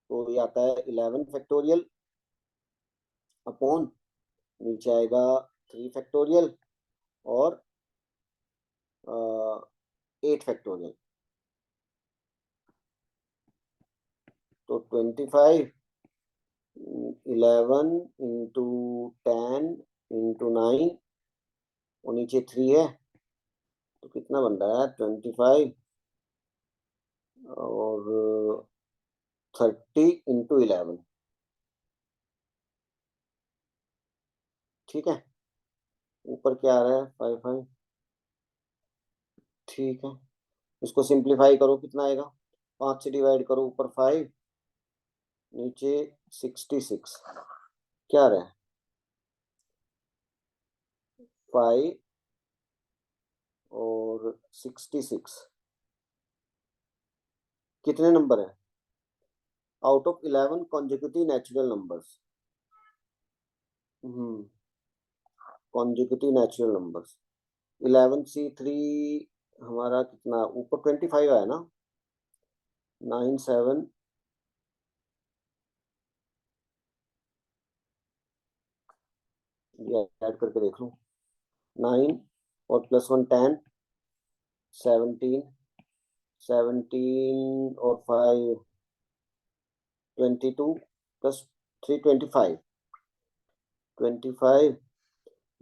तो ये आता है 11 फैक्टोरियल अपॉन, नीचे आएगा 3 फैक्टोरियल और 8 फैक्टोरियल। तो 25 11 इंटू 10 इंटू 9, और नीचे 3 है, तो कितना बन रहा है, 25 और 30 इंटू 11, ठीक है, ऊपर क्या आ रहा है, 5 5, ठीक है। इसको सिंप्लीफाई करो, कितना आएगा, 5 से डिवाइड करो, ऊपर 5 नीचे 66, क्या आ रहा है, 5 और 66, कितने नंबर है, out of 11 consecutive natural numbers, consecutive natural numbers, 11C3 हमारा कितना, ऊपर 25 आया ना, 9 7, ये ऐड करके देख लो, 9 और +1 10, 17, 17 और 5 22 प्लस 3 25, 25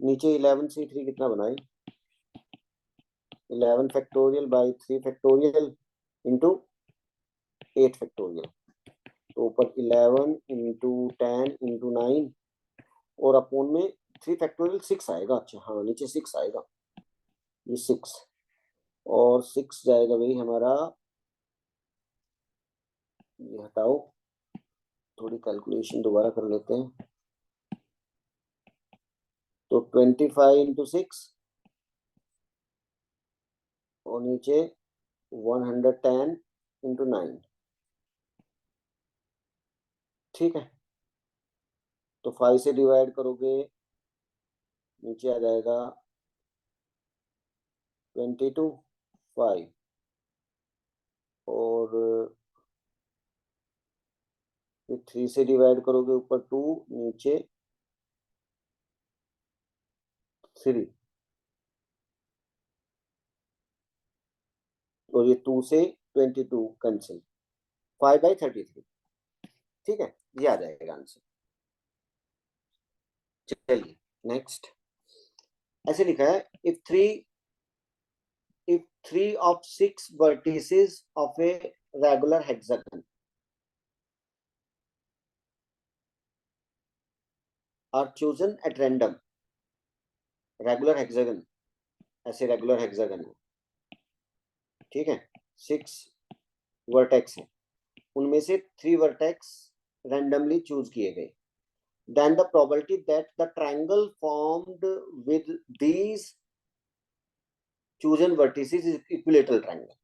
नीचे 11C3 कितना बनाए, 11 factorial by 3 factorial into 8 factorial, तो ऊपर 11 इंटू 10 इंटू 9, और अपोन में 3 फैक्टोरियल 6 आएगा, अच्छा हाँ नीचे 6 आएगा, ये 6, और 6 जाएगा भाई हमारा, ये हटाओ, थोड़ी कैलकुलेशन दोबारा कर लेते हैं, तो 25 इंटू 6, और नीचे 110 इंटू 9, ठीक है, तो 5 से डिवाइड करोगे, नीचे आ जाएगा 22, 5, और फिर 3 से डिवाइड करोगे, ऊपर 2, नीचे 3, और ये 2 से 22 कैंसिल, 5/33। ठीक है, ये आ जाएगा आंसर। चलिए नेक्स्ट, ऐसे लिखा है, if 3 of 6 vertices of a regular hexagon are chosen at random, regular hexagon, ऐसे रेगुलर हेक्सागन है, ठीक है, 6 वर्टेक्स है, उनमें से 3 वर्टेक्स रैंडमली चूज किए गए, then the probability that the triangle formed with these chosen vertices is equilateral triangle।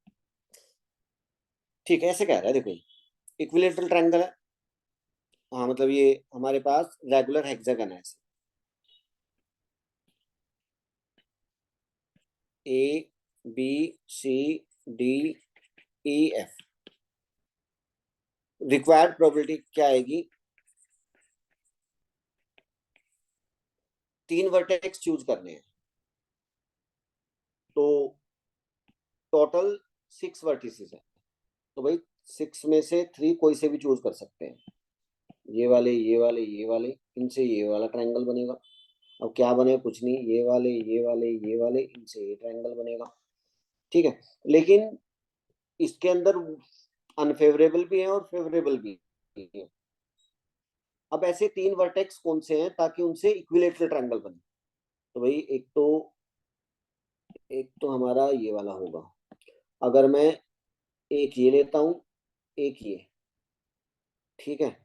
ठीक है, ऐसे कह रहा है, देखो इक्विलेटरल ट्रायंगल है, हाँ मतलब ये हमारे पास रेगुलर हेक्सागन है, ऐसे A B C D E F, required probability क्या आएगी, 3 वर्टेक्स चूज करने हैं, तो टोटल 6 वर्टिसेस है, तो भाई 6 में से 3 कोई से भी चूज कर सकते हैं, ये वाले ये वाले ये वाले, इनसे ये वाला ट्रायंगल बनेगा। अब क्या बने, कुछ नहीं, ये वाले ये वाले ये वाले, इनसे ये ट्रायंगल बनेगा। ठीक है, लेकिन इसके अंदर अनफेवरेबल भी है और फेवरेबल भी है। अब ऐसे 3 वर्टेक्स कौन से हैं ताकि उनसे इक्विलेटरल ट्रायंगल बने, तो भाई एक तो हमारा ये वाला होगा, अगर मैं एक ये लेता हूं, एक ये, ठीक है,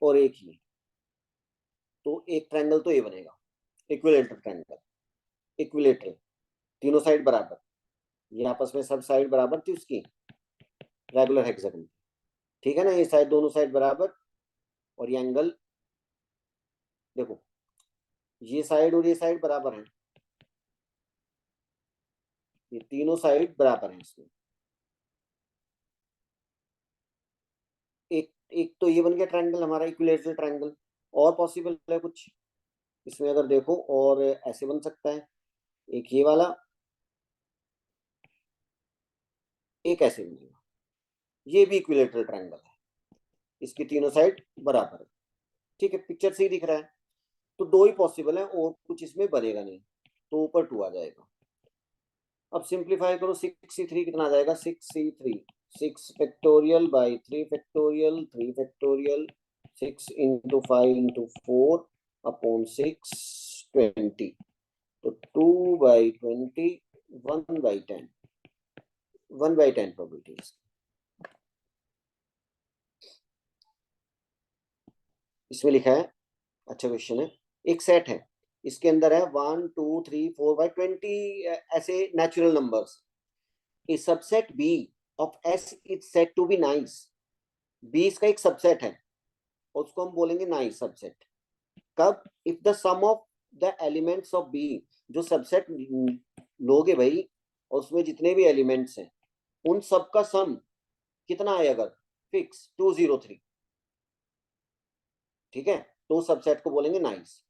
और एक ये, तो एक ट्रायंगल तो ये बनेगा, इक्विलेटरल ट्रायंगल, इक्विलेटरल, तीनों साइड बराबर, ये आपस में सब साइड बराबर थी उसकी, रेगुलर हेक्सागन, ठीक है ना, ये साइड दोनों साइड बराबर, और ये एंगल देखो, ये साइड और ये साइड बराबर है, ये तीनों साइड बराबर है इसमें, एक एक तो ये बन गया ट्रायंगल हमारा इक्विलेटरल ट्रायंगल। और पॉसिबल है कुछ इसमें, अगर देखो, और ऐसे बन सकता है, एक ये वाला, एक ऐसे बनेगा, ये भी इक्विलेटरल ट्रायंगल है, इसकी तीनों साइड बराबर है, ठीक है, पिक्चर से ही दिख रहा है, तो 2 ही पॉसिबल है, और कुछ इसमें बनेगा नहीं, तो ऊपर 2 आ जाएगा। अब सिंप्लीफाई करो, 6c3 कितना आ जाएगा, 6c3, 6 factorial by 3 factorial, 3 factorial, 6 into 5 into 4 upon 6, 20, तो 2/20, 1/10, 1/10 प्रोबेबिलिटीज। इसमें लिखा है, अच्छा क्वेश्चन है, एक सेट है, इसके अंदर है 1 2 3 4/20 ऐसे natural numbers, A subset B of S is set to be nice, B इसका एक सबसेट है, उसको हम बोलेंगे नाइस सबसेट, कब, if the sum of the elements of B, जो सबसेट लोगे भाई, और उसमें जितने भी एलिमेंट्स हैं उन सब का सम कितना है, अगर फिक्स 203, ठीक है, तो सबसेट को बोलेंगे nice,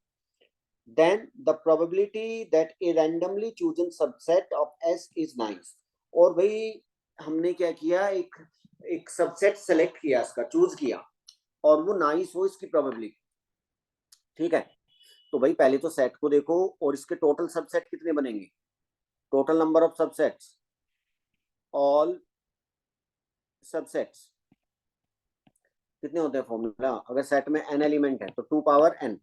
then the probability that a randomly chosen subset of S is nice। और भाई हमने क्या किया, एक सबसेट सेलेक्ट किया, इसका चूज किया, और वो नाइस हो इसकी प्रोबेबिलिटी, ठीक है, तो भाई पहले तो सेट को देखो, और इसके टोटल सबसेट कितने बनेंगे, total number of subsets, all subsets कितने होते हैं, फॉर्मूला, अगर सेट में n एलिमेंट है तो 2 पावर n,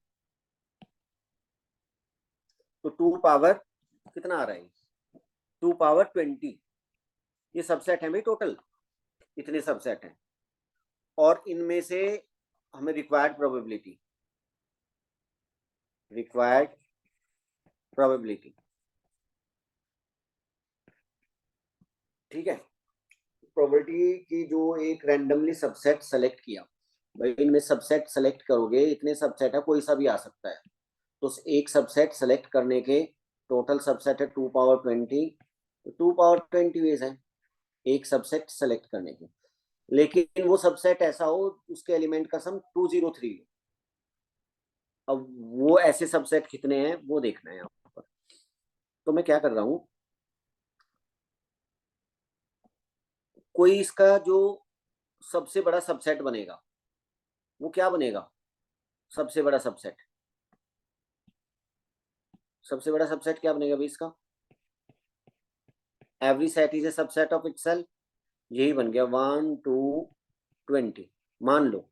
तो 2 पावर कितना आ रहा है, 2 पावर 20, ये सबसेट है भाई टोटल, इतने सबसेट हैं, और इनमें से हमें रिक्वायर्ड प्रोबेबिलिटी, ठीक है, प्रोबेबिलिटी की जो एक रैंडमली सबसेट सेलेक्ट किया, भाई इनमें सबसेट सेलेक्ट करोगे, इतने सबसेट है, कोई सा भी आ सकता है, तो एक सबसेट सेलेक्ट करने के टोटल सबसेट है 2 पावर 20, तो 2 पावर 20 वेज है एक सबसेट सेलेक्ट करने के। लेकिन वो सबसेट ऐसा हो उसके एलिमेंट का सम 203 हो। अब वो ऐसे सबसेट कितने हैं वो देखना है यहाँ पर। तो मैं क्या कर रहा हूं, कोई इसका जो सबसे बड़ा सबसेट बनेगा वो क्या बनेगा, सबसे बड़ा सबसेट, सबसे बड़ा सबसेट क्या बनेगा भाई इसका, every set is a subset of itself, यही बन गया 1 2 20। मान लो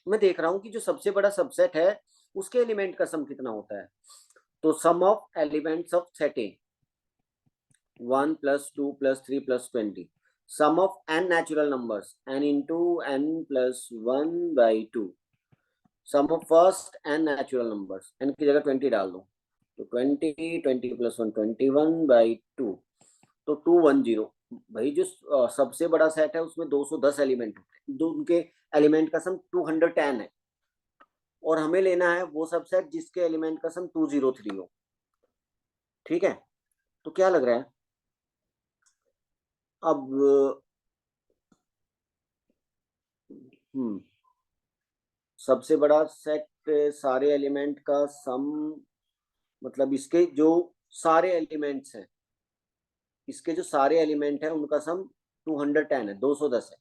मैं देख रहा हूं कि जो सबसे बड़ा सबसेट है उसके एलिमेंट का सम कितना होता है, तो sum of elements of set A 1 + 2 + 3 + 20, sum of n natural numbers n into n plus 1 by 2, sum of first n natural numbers, n की जगह 20 डाल दो, तो 20 + 1 21/2, तो 210। भाई जो सबसे बड़ा सेट है उसमें 210 एलिमेंट होते हैं, जो उनके एलिमेंट का सम 210 है, और हमें लेना है वो सबसेट जिसके एलिमेंट का सम 203 हो। ठीक है, तो क्या लग रहा है अब, सबसे बड़ा सेट सारे एलिमेंट का सम, मतलब इसके जो सारे एलिमेंट्स हैं, इसके जो सारे एलिमेंट हैं उनका सम 210 है, 210 है,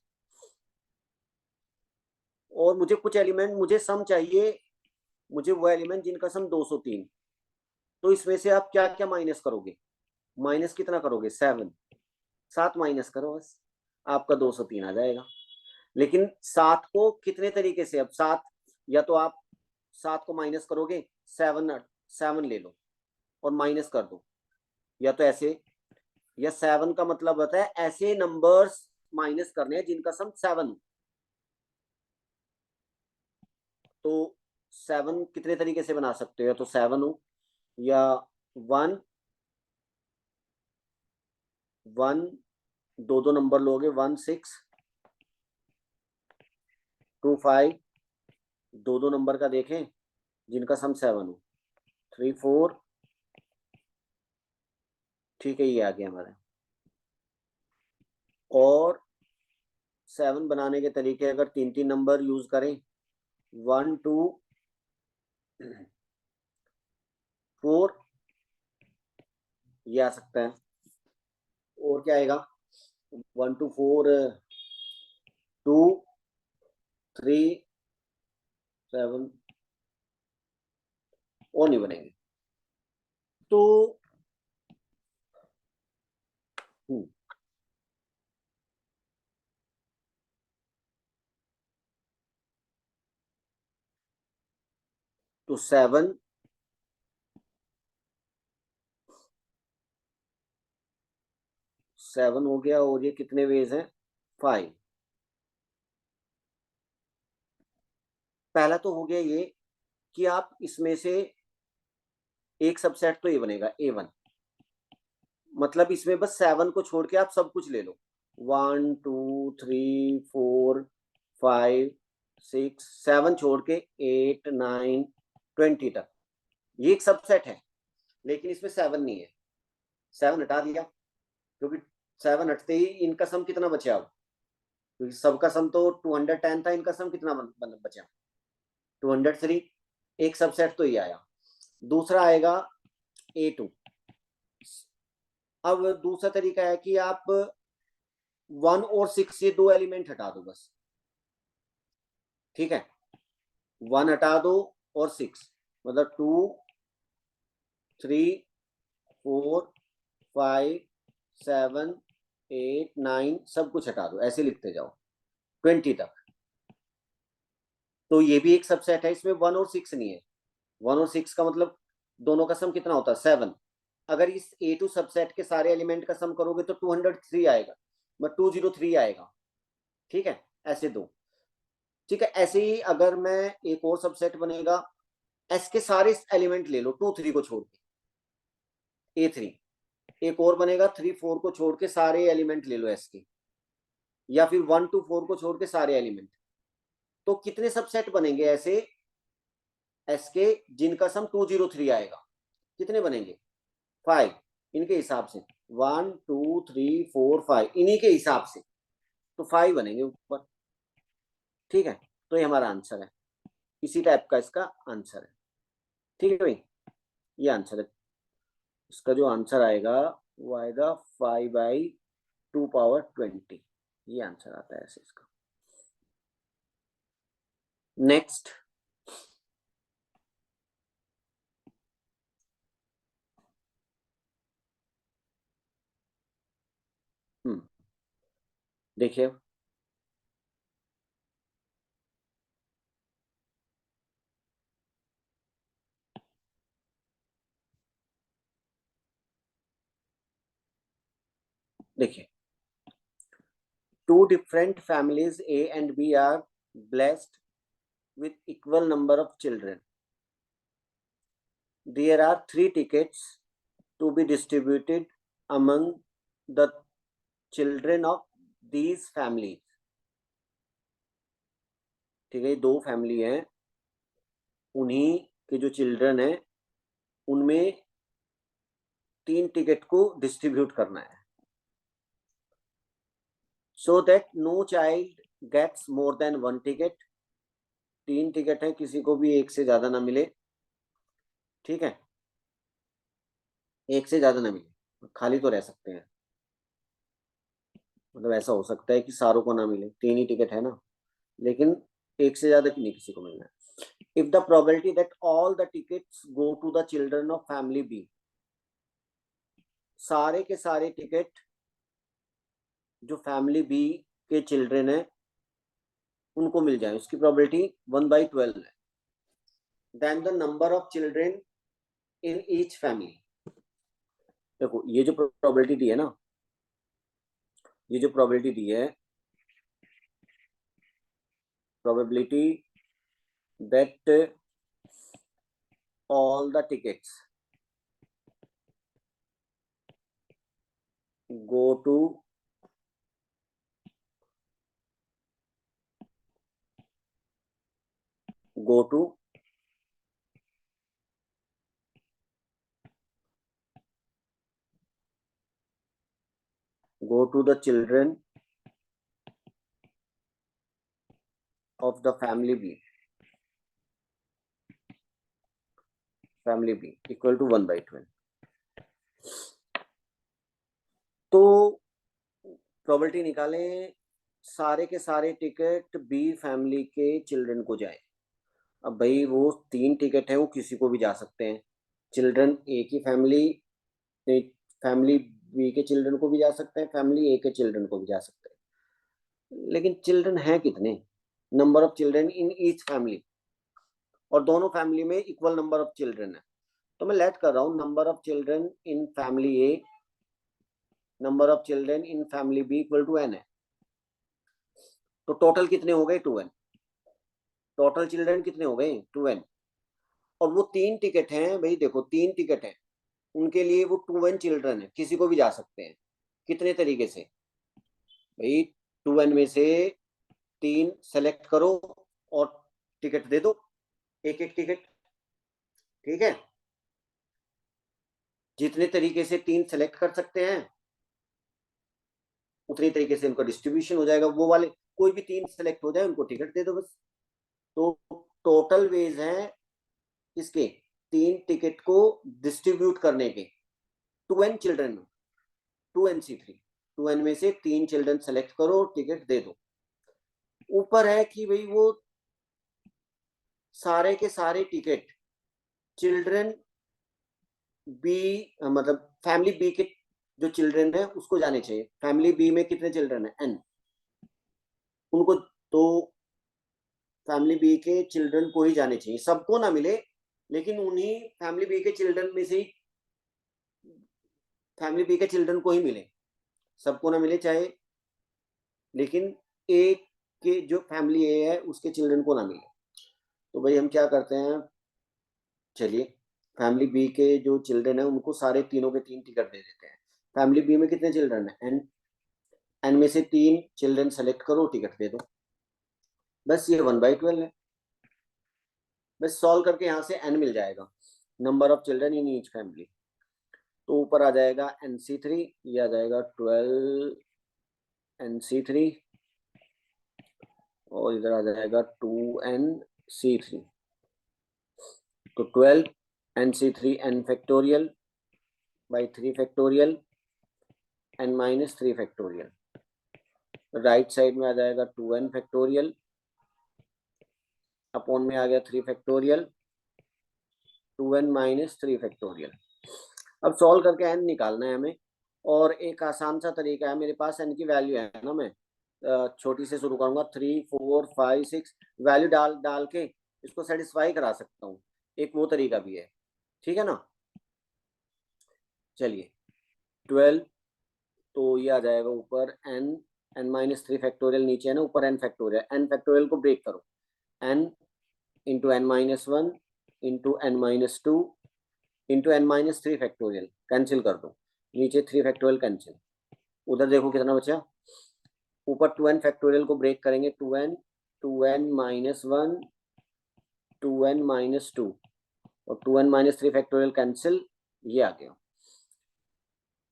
और मुझे कुछ एलिमेंट, मुझे सम चाहिए, मुझे वो एलिमेंट जिनका सम 203। तो इसमें से आप क्या क्या माइनस करोगे, माइनस कितना करोगे, 7, 7 माइनस करो बस, आपका 203 आ जाएगा। लेकिन 7 को कितने तरीके से, अब 7 या तो आप 7 को माइनस करोगे, 7 ले लो और माइनस कर दो, या तो ऐसे, या 7 का मतलब होता है ऐसे नंबर्स माइनस करने हैं जिनका सम 7। तो 7 कितने तरीके से बना सकते हो, या तो 7 हो, या 1 1, दो दो नंबर लोगे, 1 6 2 5, दो दो नंबर का देखें जिनका सम 7 हो, 3 4, ठीक है ये आ गया हमारा। और 7 बनाने के तरीके अगर 3 3 नंबर यूज करें, 1 2 4, ये आ सकता है। और क्या आएगा, 1 2 4 2 3 7, और नहीं बनेंगे। तो हम्म, तो 7 हो गया, और ये कितने वेज हैं, 5। पहला तो हो गया ये कि आप इसमें से एक सबसेट तो ये बनेगा A1, मतलब इसमें बस 7 को छोड़ के आप सब कुछ ले लो, 1 2 3 4 5 6 7 छोड़ के 8 9 20 तक, ये एक सबसेट है। लेकिन इसमें 7 नहीं है, 7 हटा दिया, क्योंकि 7 हटते ही इनका सम कितना बचा अब, क्योंकि सबका सम तो 210 था, इनका सम कितना बचा, 203। एक सबसेट तो ये आया। दूसरा आएगा A2। अब दूसरा तरीका है कि आप 1 और 6 ये दो एलिमेंट हटा दो बस, ठीक है, 1 हटा दो और 6, मतलब 2 3 4 5 7 8 9 सब कुछ हटा दो, ऐसे लिखते जाओ 20 तक। तो ये भी एक सबसेट है, इसमें 1 और 6 नहीं है। 1 और 6 का मतलब दोनों का सम कितना होता है, 7। अगर इस A2 सबसेट के सारे एलिमेंट का सम करोगे तो 203 आएगा, 203 आएगा, ठीक है, ऐसे दो। ठीक है, ऐसे ही अगर मैं, एक और सबसेट बनेगा, एस के सारे एलिमेंट ले लो 2 3 को छोड़ के, A3, एक और बनेगा 3 4 को छोड़ के सारे एलिमेंट ले लो एस के, या फिर 1 2 4 को छोड़ के सारे एलिमेंट। तो कितने सबसेट बनेंगे ऐसे एस के जिनका सम 203 आएगा? कितने बनेंगे? 5। इनके हिसाब से 1 2 3 4 5, इन्हीं के हिसाब से तो 5 बनेंगे ऊपर। ठीक है, तो ये हमारा आंसर है, इसी टाइप का इसका आंसर है। ठीक है भाई, ये आंसर है इसका। जो आंसर आएगा वो आएगा 5/2⁻20, ये आंसर आता है ऐसे इसका। नेक्स्ट, देखिए देखिए, 2 different families A and B are blessed with equal number of children. There are 3 tickets to be distributed among the children of these families. ठीक है, 2 फैमिली हैं, उन्हीं के जो चिल्ड्रन है उनमें 3 टिकट को डिस्ट्रीब्यूट करना है, so that no child gets more than 1 ticket. 3 ticket है, किसी को भी एक से ज्यादा ना मिले। ठीक है, एक से ज्यादा ना मिले, खाली तो रह सकते हैं, मतलब ऐसा हो सकता है कि सारों को ना मिले, 3 ही टिकट है ना, लेकिन एक से ज्यादा नहीं किसी को मिलना है। If the probability that all the tickets go to the children of family B, सारे के सारे टिकट जो फैमिली बी के चिल्ड्रन है उनको मिल जाए, उसकी प्रोबेबिलिटी 1/12 है। Then the number of children in each family, देखो ये जो प्रोबेबिलिटी दी है ना, ये जो प्रोबेबिलिटी दी है, probability that all the tickets go to go to go to the children of the family B, family B equal to 1/12। तो probability निकालें, सारे के सारे टिकट बी फैमिली के चिल्ड्रन को जाए। अब भाई वो 3 टिकट है, वो किसी को भी जा सकते हैं, चिल्ड्रन ए की फैमिली, फैमिली बी के चिल्ड्रन को भी जा सकते हैं, फैमिली ए के चिल्ड्रन को भी जा सकते हैं, लेकिन चिल्ड्रन है कितने? Number of children in each family, और दोनों फैमिली में इक्वल नंबर ऑफ चिल्ड्रन है, तो मैं लेट कर रहा हूँ number of children in family A, number of children in family B equal to n है। तो टोटल कितने हो गए? 2n। टोटल चिल्ड्रन कितने हो गए? 2n। और वो 3 टिकट हैं भाई, देखो 3 टिकट हैं, उनके लिए वो 2n चिल्ड्रन है, किसी को भी जा सकते हैं। कितने तरीके से भाई? 2n में से 3 सेलेक्ट करो और टिकट दे दो, एक एक टिकट। ठीक है, जितने तरीके से 3 सेलेक्ट कर सकते हैं उतनी तरीके से उनका डिस्ट्रीब्यूशन हो जाएगा। वो वाले कोई भी 3 सेलेक्ट हो जाए उनको टिकट दे दो बस। तो टोटल वेज है इसके 3 टिकट को डिस्ट्रीब्यूट करने के 2n चिल्ड्रन, 2nc3, 2n में से 3 चिल्ड्रन सेलेक्ट करो, टिकट दे दो। ऊपर है कि भाई वो सारे के सारे टिकट चिल्ड्रन बी, मतलब फैमिली बी के जो चिल्ड्रन है उसको जाने चाहिए। फैमिली बी में कितने चिल्ड्रन है? n, उनको तो फैमिली बी के चिल्ड्रन को ही जाने चाहिए, सबको ना मिले, लेकिन उन्हीं फैमिली बी के चिल्ड्रन में से ही फैमिली बी के चिल्ड्रन को ही मिले, सबको ना मिले चाहे, लेकिन ए के जो फैमिली ए है उसके चिल्ड्रन को ना मिले। तो भाई हम क्या करते हैं, चलिए फैमिली बी के जो चिल्ड्रन है उनको सारे तीनों के 3 टिकट दे देते हैं। फैमिली बी में कितने चिल्ड्रन है, एन, एन में से 3 चिल्ड्रन सेलेक्ट करो, टिकट दे दो, बस ये 1/12 है। बस सॉल्व करके यहाँ से एन मिल जाएगा, number of children in each family. तो ऊपर आ जाएगा NC3, ये आ जाएगा 12 NC3, और इधर आ जाएगा 2NC3। तो 12 NC3 n factorial by 3 factorial n minus 3 factorial, right side में आ जाएगा 2n फैक्टोरियल, अपॉन में आ गया 3 फैक्टोरियल, 2n माइनस 3 फैक्टोरियल। अब सॉल्व करके n निकालना है हमें, और एक आसान सा तरीका है, मेरे पास n की वैल्यू है ना, मैं छोटी से शुरू करूंगा, 3 4 5 6 वैल्यू डाल डाल के इसको सेटिस्फाई करा सकता हूँ, एक वो तरीका भी है, ठीक है ना। चलिए 12, तो ये आ जाएगा ऊपर n माइनस 3 फैक्टोरियल, नीचे है ना ऊपर n फैक्टोरियल, n फैक्टोरियल को ब्रेक करो, n into n minus 1 into n minus 2 into n minus 3 factorial, cancel कर दो, नीचे 3 फैक्टोरियल कैंसिल, उधर देखो कितना बचा, ऊपर 2n फैक्टोरियल को ब्रेक करेंगे, 2n माइनस 1 2n माइनस 2 और 2n माइनस 3 फैक्टोरियल कैंसिल, ये आ गया।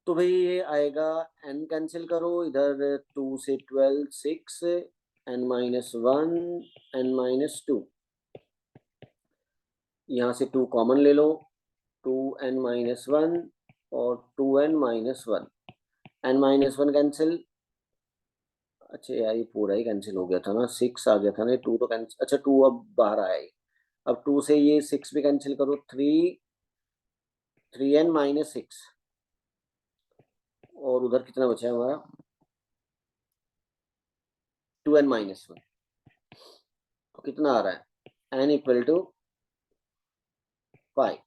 तो भाई ये आएगा, n कैंसिल करो, इधर 2 से 12 6, n माइनस 1 n माइनस 2, यहाँ से 2 कॉमन ले लो, 2n माइनस 1 और 2n minus 1, n minus 1 cancel, अच्छा यार ये पूरा ही कैंसिल हो गया था ना, 6 आ गया था ना, 2 तो कैंसिल, अच्छा 2 अब बाहर आया ही, अब 2 से ये 6 भी कैंसिल करो, 3n माइनस 6, और उधर कितना बचा है हमारा, 2n माइनस 1, तो कितना आ रहा है, n इक्वल टू 5,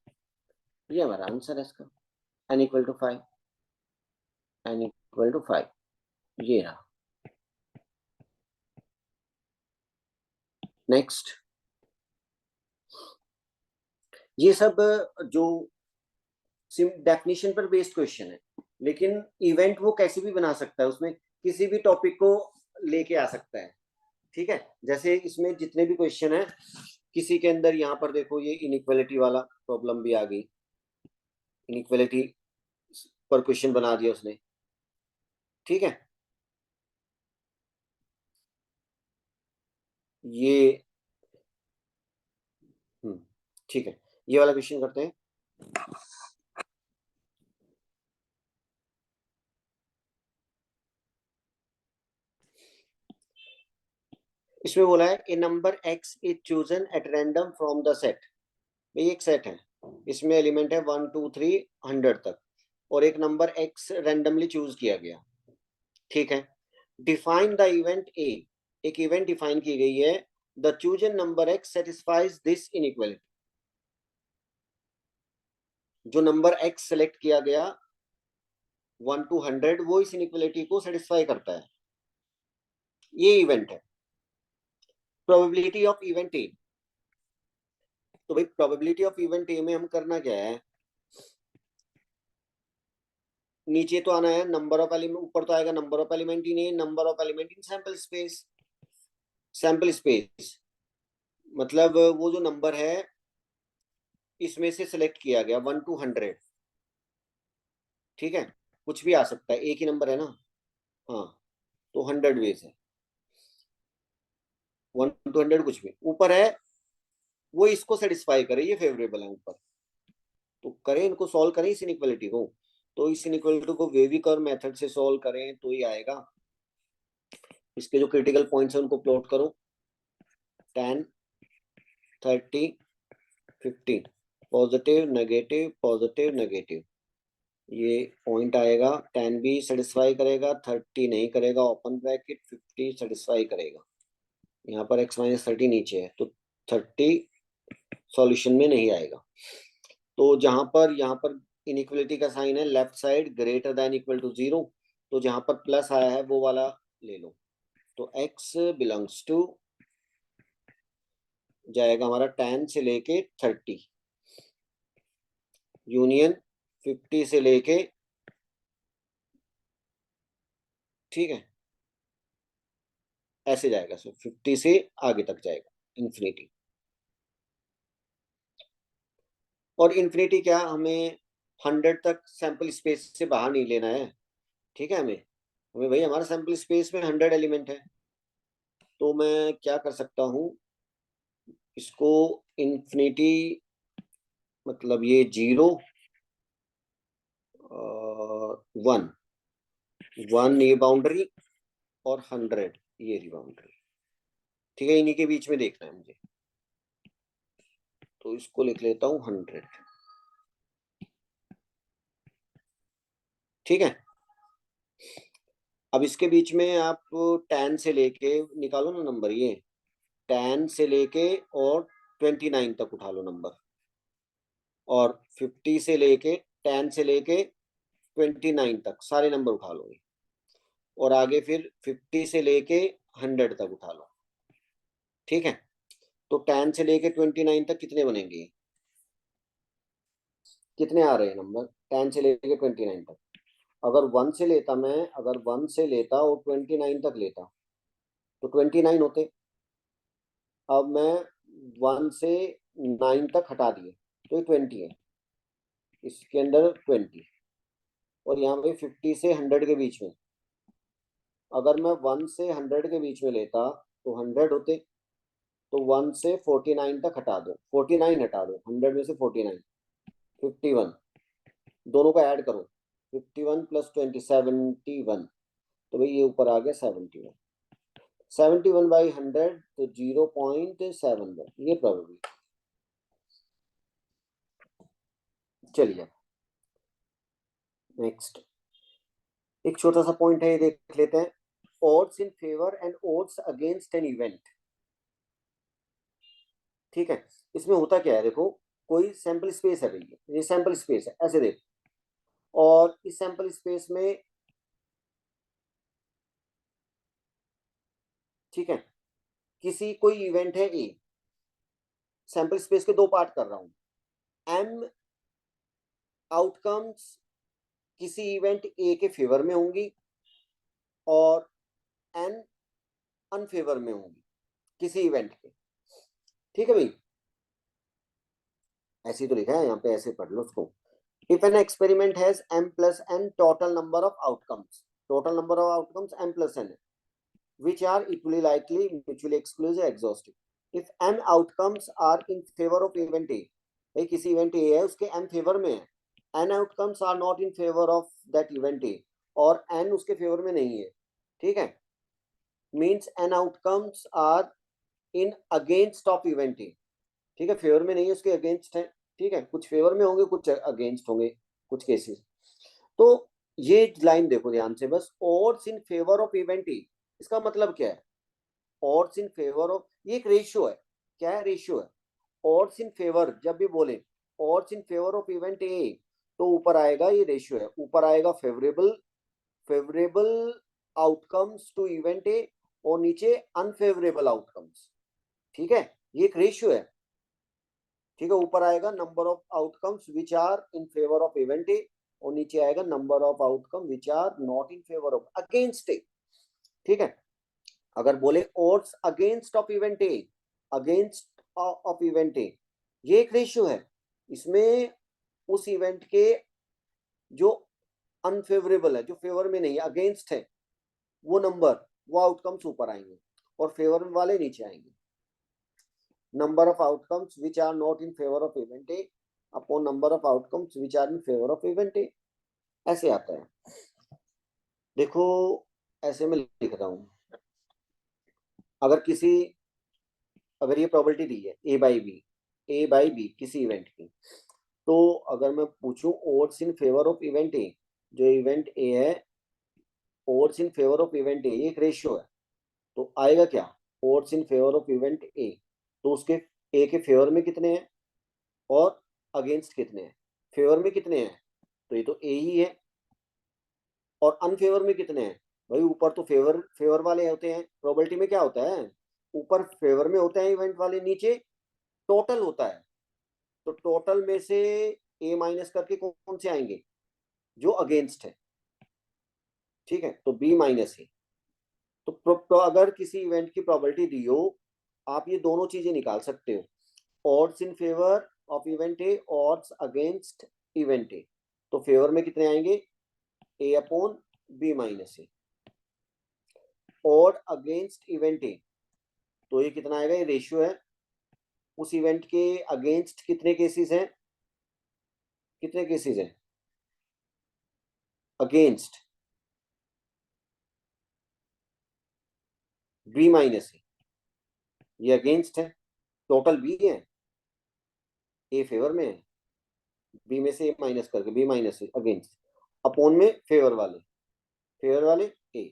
ये हमारा आंसर है इसका, n equal to 5, n equal to 5, ये रहा। नेक्स्ट, ये सब जो डेफिनेशन पर बेस्ड क्वेश्चन है, लेकिन इवेंट वो कैसे भी बना सकता है, उसमें किसी भी टॉपिक को लेके आ सकता है, ठीक है। जैसे इसमें जितने भी क्वेश्चन है, किसी के अंदर यहाँ पर देखो ये इनइक्वालिटी वाला प्रॉब्लम भी आ गई, इनइक्वालिटी पर क्वेश्चन बना दिया उसने, ठीक है। ये ठीक है, ये वाला क्वेश्चन करते हैं। इसमें बोला है a number x is chosen at random from the set, ये एक सेट है, इसमें एलिमेंट है 1 2 3 100 तक, और एक नंबर x रैंडमली चूज किया गया, ठीक है। डिफाइन द इवेंट ए, एक इवेंट डिफाइन की गई है, the chosen number x satisfies this inequality, जो नंबर x सेलेक्ट किया गया 1 to 100 वो इस इनइक्वालिटी को सेटिस्फाई करता है, ये इवेंट है। प्रोबेबिलिटी ऑफ इवेंट ए, तो भाई प्रोबेबिलिटी ऑफ इवेंट ए में हम करना क्या है, नीचे तो आना है नंबर ऑफ एलिमेंट, ऊपर तो आएगा number of element in A, number of element in sample space, sample space मतलब वो जो नंबर है इसमें से सिलेक्ट किया गया 1 to 100, ठीक है, कुछ भी आ सकता है, एक ही नंबर है ना, हाँ, तो 100 वेज है, 1 to 100 कुछ भी ऊपर है, वो इसको सेटिस्फाई करे, ये फेवरेबल है ऊपर, तो करें इनको, सॉल्व करें इस इनइक्वालिटी को, तो इस इनइक्वालिटी को वेविकर मेथड से सॉल्व करें तो ही आएगा। इसके जो क्रिटिकल पॉइंट्स हैं उनको प्लॉट करो, 10 30 15, पॉजिटिव नेगेटिव पॉजिटिव नेगेटिव, ये पॉइंट आएगा, 10 भी सेटिस्फाई करेगा, 30 नहीं करेगा, ओपन ब्रैकेट, 50 सेटिस्फाई करेगा, यहाँ पर x माइनस 30 नीचे है, तो 30 सॉल्यूशन में नहीं आएगा। तो जहां पर यहाँ पर इनइक्वलिटी का साइन है left side greater than equal to 0, तो जहां पर प्लस आया है वो वाला ले लो, तो x बिलोंग्स टू जाएगा हमारा 10 से लेके 30, यूनियन 50 से लेके ठीक है, ऐसे जाएगा, सो 50 से आगे तक जाएगा इन्फिनिटी। और इन्फिनिटी क्या, हमें 100 तक सैंपल स्पेस से बाहर नहीं लेना है, ठीक है। हमें हमें भाई हमारा सैंपल स्पेस में 100 एलिमेंट है, तो मैं क्या कर सकता हूँ, इसको इन्फिनिटी मतलब ये 0 1 1 ये बाउंड्री और 100 ये रही बाउंड्री, ठीक है। इन्हीं के बीच में देखना है मुझे, तो इसको लिख लेता हूँ 100, ठीक है। अब इसके बीच में आप 10 से लेके निकालो ना नंबर, ये 10 से लेके और 29 तक उठा लो नंबर, और 50 से लेके 10 से लेके 29 तक सारे नंबर उठा लो, और आगे फिर 50 से लेके 100 तक उठा लो, ठीक है। तो 10 से लेके 29 तक कितने बनेंगे, कितने आ रहे हैं नंबर 10 से लेके 29 तक। अगर 1 से लेता मैं, अगर 1 से लेता और 29 तक लेता तो 29 होते। अब मैं 1 से 9 तक हटा दिए तो ये 20 है, इसके अंदर 20, और यहाँ पे 50 से 100 के बीच में, अगर मैं 1 से 100 के बीच में लेता तो 100 होते। तो 1 से 49 तक हटा दो, 49 हटा दो 100 में से 49, 51, दोनों का ऐड करो, 51 प्लस 20 71, तो भाई ये ऊपर आ गया 71, 71 बाई 100 तो 0.71, ये प्रोबेबिलिटी। चलिए नेक्स्ट, एक छोटा सा पॉइंट है, ये देख लेते हैं। odds in favor and odds against an event, ठीक है। इसमें होता क्या है, देखो कोई सैंपल स्पेस है भैया, ये सैंपल स्पेस है, ऐसे देखो, और इस सैंपल स्पेस में, ठीक है, किसी कोई इवेंट है ए, सैंपल स्पेस के दो पार्ट कर रहा हूं। एम आउटकम्स किसी इवेंट ए के फेवर में होंगी और एन अनफेवर में होंगी किसी इवेंट के, ठीक है भाई, ऐसे ही तो लिखा है यहाँ पे, ऐसे पढ़ लो उसको। If an experiment has m plus n total number of outcomes, total number of outcomes m plus n which are equally likely, mutually exclusive, exhaustive। if n outcomes are in favor of event a, भाई किसी event A है उसके m favour में है, n outcomes are not in favor of that event a, और n उसके favour में नहीं है, ठीक है। Means n outcomes are in against of event a, ठीक है, फेवर में नहीं है, उसके अगेंस्ट है, ठीक है, कुछ फेवर में होंगे कुछ अगेंस्ट होंगे कुछ केसेस। तो ये लाइन देखो ध्यान से बस, odds in favor of event a, इसका मतलब क्या है, odds in favor of, ये एक रेशियो है, क्या है, रेशियो है। odds in favor जब भी बोले odds in favor of event a, तो ऊपर आएगा, ये रेशियो है, ऊपर आएगा favourable, favourable outcomes to event A, और नीचे अनफेवरेबल आउटकम्स, ठीक है, ये एक रेशियो है, ठीक है। ऊपर आएगा number of outcomes which are in favour of event A, और नीचे आएगा number of outcome which are not in favour of against A, ठीक है। अगर बोले odds against of event A, against of event A, ये एक रेशियो है, इसमें उस इवेंट के जो अनफेवरेबल है, जो फेवर में नहीं है, अगेंस्ट है, वो नंबर, वो आउटकम्स ऊपर आएंगे और फेवर वाले नीचे आएंगे। Number of outcomes which are not in favour of event A upon number of outcomes which are in favour of event A, ऐसे आता है। देखो ऐसे में लिख रहा हूं, अगर किसी, अगर ये प्रोबेबिलिटी दी है ए बाई बी किसी इवेंट की, तो अगर मैं पूछूं odds in favour of event ए, जो इवेंट ए है, odds in favour of event ए, एक रेशियो है, तो आएगा क्या, odds in favour of event A, तो उसके ए के फेवर में कितने हैं और अगेंस्ट कितने हैं, फेवर में कितने हैं, तो ये तो ए ही है, और अनफेवर में कितने हैं, भाई ऊपर तो फेवर फेवर वाले होते हैं, प्रोबेबिलिटी में क्या होता है, ऊपर फेवर में होते हैं इवेंट वाले, नीचे टोटल होता है, तो टोटल में से ए माइनस करके कौन से आएंगे, जो अगेंस्ट है, ठीक है, तो बी माइनस ए। तो अगर किसी इवेंट की प्रोबेबिलिटी दी हो, आप ये दोनों चीजें निकाल सकते हो, odds in favour of event A, odds against event A. तो फेवर में कितने आएंगे, A upon B minus A. Odd against event A, तो ये कितना आएगा, ये रेशियो है। उस इवेंट के अगेंस्ट कितने केसेस हैं, कितने केसेस हैं अगेंस्ट, बी माइनस ए, ये अगेंस्ट है, टोटल बी है, ए फेवर में है, बी में से ए माइनस करके बी माइनस ए अगेंस्ट, अपॉन में फेवर वाले, फेवर वाले ए।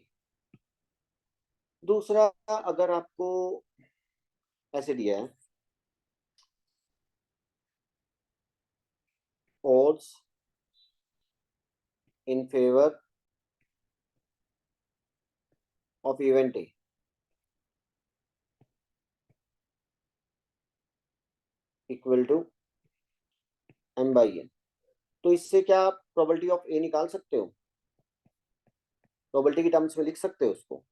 दूसरा, अगर आपको ऐसे दिया है, odds in favor of event A equal to m by n, तो इससे क्या आप प्रोबेबिलिटी ऑफ ए निकाल सकते हो, प्रोबेबिलिटी की टर्म्स में लिख सकते हो उसको,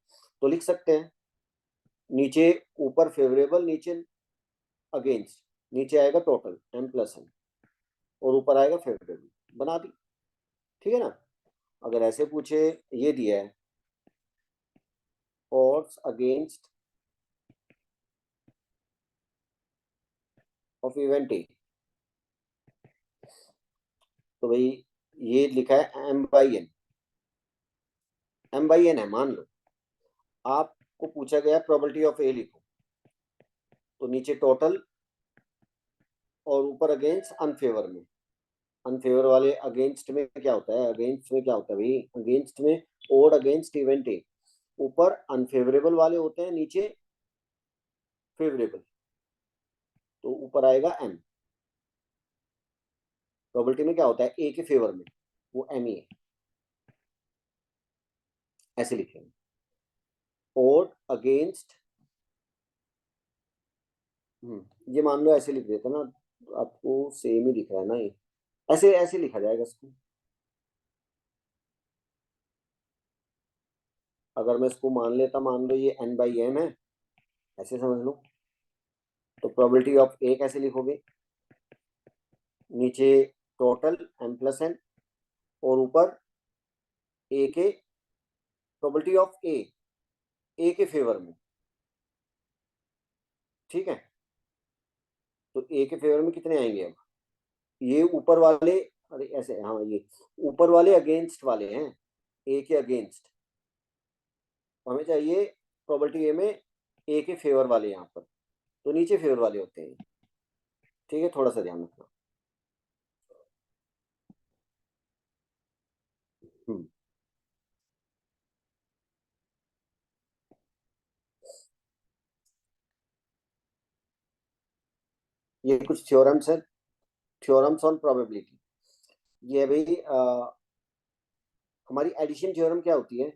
तो लिख सकते हैं। नीचे ऊपर फेवरेबल, नीचे अगेंस्ट, नीचे आएगा टोटल m प्लस n, और ऊपर आएगा फेवरेबल, बना दी, ठीक है ना। अगर ऐसे पूछे, ये दिया है odds against of event A, तो भाई ये लिखा है m by n, m by n है, मान लो आपको पूछा गया प्रोबेबिलिटी ऑफ ए लिखो, तो नीचे टोटल और ऊपर अगेंस्ट अनफेवर में, अनफेवर वाले अगेंस्ट में क्या होता है, अगेंस्ट में क्या होता है भाई, अगेंस्ट में ओड अगेंस्ट इवेंट ए, ऊपर अनफेवरेबल वाले होते हैं, नीचे फेवरेबल, तो ऊपर आएगा एम। प्रोबेबिलिटी में क्या होता है, ए के फेवर में वो एम ही है, ऐसे लिखेंगे ओड अगेंस्ट, ये मान लो ऐसे लिख देते ना, आपको सेम ही दिख रहा है ना, ये ऐसे ऐसे लिखा जाएगा इसको। अगर मैं इसको मान लेता, मान लो ये एन बाई एम है, ऐसे समझ लो, तो प्रोबेबिलिटी ऑफ ए कैसे लिखोगे, नीचे टोटल एम प्लस एन, और ऊपर ए के, प्रोबेबिलिटी ऑफ ए के फेवर में, ठीक है। तो ए के फेवर में कितने आएंगे अब, ये ऊपर वाले, अरे ऐसे, हाँ ये ऊपर वाले अगेंस्ट वाले हैं, ए के अगेंस्ट, हमें चाहिए प्रोबेबिलिटी ए में ए के फेवर वाले यहाँ पर, तो नीचे फेवर वाले होते हैं, ठीक है, थोड़ा सा ध्यान रखना। हम्म, ये कुछ थ्योरम्स है, थ्योरम्स ऑन प्रोबेबिलिटी। ये भाई हमारी एडिशन थ्योरम क्या होती है,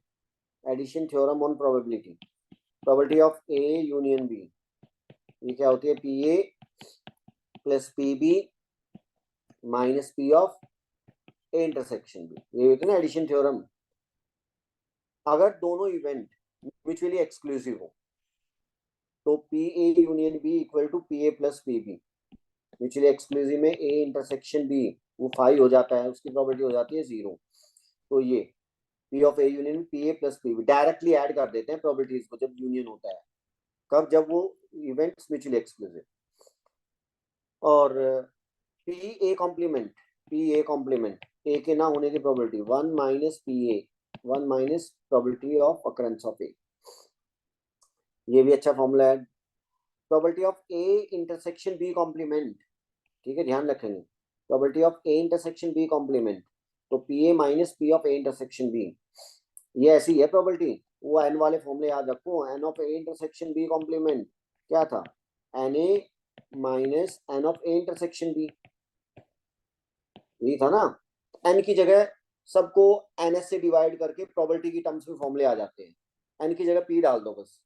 addition theorem on probability, probability of A union B, ये क्या होती है, P A plus P B minus P of A intersection B, ये होती है ना एडिशन थ्योरम। अगर दोनों इवेंट म्यूचुअली एक्सक्लूसिव हो, तो P A union B equal to P A plus P B, mutually exclusive में ए इंटरसेक्शन बी वो फाई हो जाता है, उसकी प्रोबेबिलिटी हो जाती है 0। तो ये P of A union P A plus P be directly add कर देते हैं प्रोबेबिलिटीज को जब यूनियन होता है, कब, जब वो इवेंट्स म्यूचुअली एक्सक्लूसिव। और P A complement, P A complement, A के ना होने की probability 1 minus P A, 1 minus probability of occurrence of A, ये भी अच्छा फॉर्मूला है। Probability of A intersection B complement, ठीक है, ध्यान रखेंगे, probability of A intersection B complement, तो P A minus P of A intersection B, ये ऐसी है प्रोबेबिलिटी। वो एन वाले फॉर्मूले याद रखो, n of A intersection B complement क्या था, n A minus n of A intersection B, यही था ना। एन की जगह सबको एन एस से डिवाइड करके प्रोबेबिलिटी की टर्म्स में फॉर्मूले आ जाते हैं, एन की जगह पी डाल दो बस,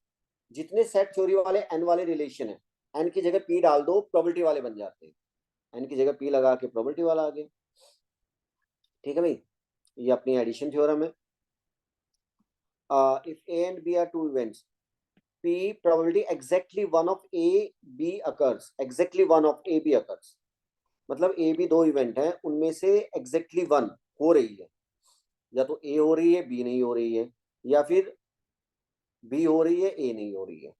जितने सेट थ्योरी वाले एन वाले रिलेशन है, एन की जगह पी डाल दो, प्रोबेबिलिटी वाले बन जाते हैं, एन की जगह पी लगा के प्रोबेबिलिटी वाला आ गया, ठीक है भाई। ये अपनी एडिशन थ्योरम है। if A and B are two events, P probability exactly one of A B occurs, exactly one of A B occurs, मतलब A B दो इवेंट हैं, उनमें से exactly one हो रही है, या तो A हो रही है B नहीं हो रही है, या फिर B हो रही है A नहीं हो रही है.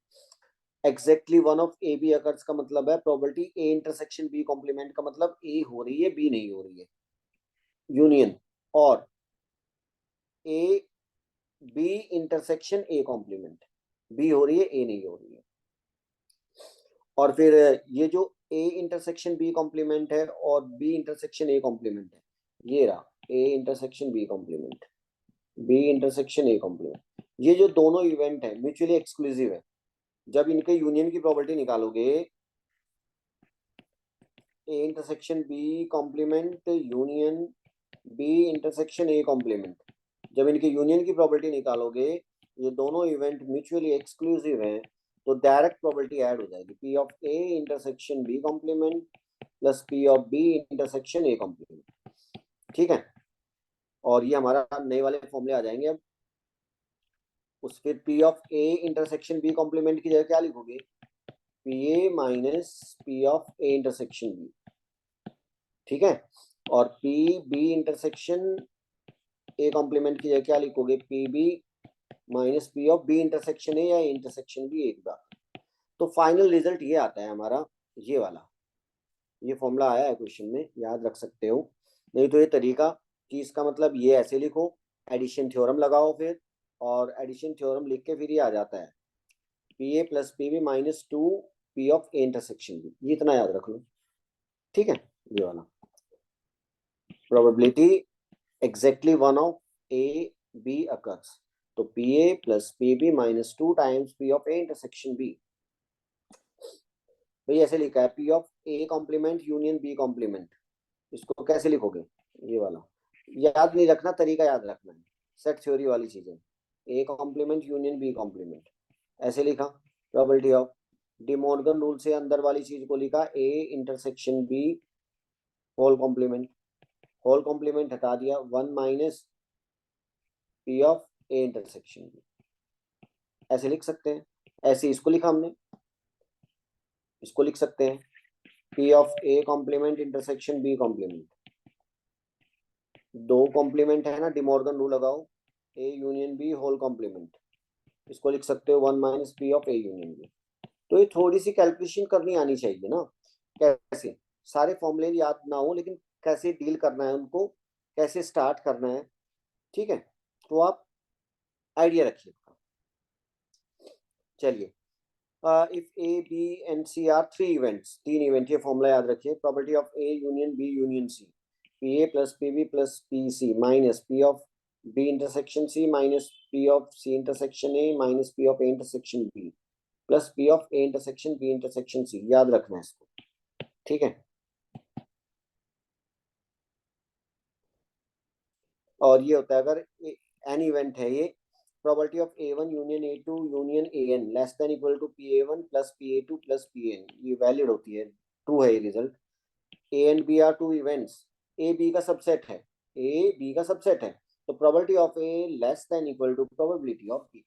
Exactly one of A B occurs का मतलब है probability A intersection B complement का मतलब ए हो रही है बी नहीं हो रही है, यूनियन, और A B intersection A complement, B हो रही है ए नहीं हो रही है. और फिर ये जो ए इंटरसेक्शन बी कॉम्प्लीमेंट है और बी इंटरसेक्शन ए कॉम्प्लीमेंट है, ये रहा A intersection B complement, B intersection A complement, ये जो दोनों इवेंट है म्यूचुअली एक्सक्लूसिव है. जब इनके यूनियन की प्रोबेबिलिटी निकालोगे, A intersection B complement union B intersection A complement, जब इनके यूनियन की प्रोबेबिलिटी निकालोगे, ये दोनों इवेंट म्यूचुअली एक्सक्लूसिव हैं, तो डायरेक्ट प्रोबेबिलिटी ऐड हो जाएगी, P of A intersection B complement plus P of B intersection A complement. ठीक है, और ये हमारा नए वाले फॉर्मूले आ जाएंगे अब. उस फिर P of A intersection B complement की जगह क्या लिखोगे, P A minus P of A intersection B. ठीक है, और P B intersection A complement की जगह क्या लिखोगे, P B minus P of B intersection A या इंटरसेक्शन बी एक बार. तो फाइनल रिजल्ट ये आता है हमारा, ये वाला, ये फॉर्मूला आया है क्वेश्चन में, याद रख सकते हो. नहीं तो ये तरीका कि इसका मतलब ये ऐसे लिखो, एडिशन थ्योरम लगाओ फिर, और एडिशन थ्योरम लिख के फिर ये आ जाता है P A plus P B minus two P of A intersection B, ये इतना याद रख लो. ठीक है, ये वाला probability exactly one of A B occurs, तो PA plus PB minus 2 times P of A intersection B. भाई ऐसे लिखा है P of A complement union B complement, इसको कैसे लिखोगे, ये वाला याद नहीं रखना, तरीका याद रखना है, सेट थ्योरी वाली चीजें. A complement union B complement ऐसे लिखा, probability of De Morgan rule से अंदर वाली चीज को लिखा A intersection B whole complement, whole complement हटा दिया, one minus P of A intersection B, ऐसे लिख सकते हैं. ऐसे इसको लिखा हमने, इसको लिख सकते हैं P of A complement intersection B complement, दो कॉम्प्लीमेंट है ना, डिमॉर्गन रूल लगाओ, A union B whole complement, इसको लिख सकते हो one minus P of A union B. तो ये थोड़ी सी कैलकुलेशन करनी आनी चाहिए ना, कैसे सारे फॉर्मूले याद ना हो, लेकिन कैसे डील करना है उनको, कैसे स्टार्ट करना है. ठीक है, तो आप आइडिया रखिए. चलिए, if A, B and C are three events, तीन इवेंट, ये फॉर्मूला याद रखिए, probability of A union B union C, PA plus PB plus PC minus P of B intersection C minus P of C intersection A minus P of A intersection B plus P of A intersection B intersection C, याद रखना है इसको. ठीक है, और ये होता है अगर एन इवेंट है ये, probability of A1 union A2 union AN less than equal to PA1 plus PA2 plus PN, ये वैलिड होती है, ट्रू है ये result. A and B are two events, A B का सबसेट है, ए बी का सबसेट है, तो probability of A less than equal to probability of B,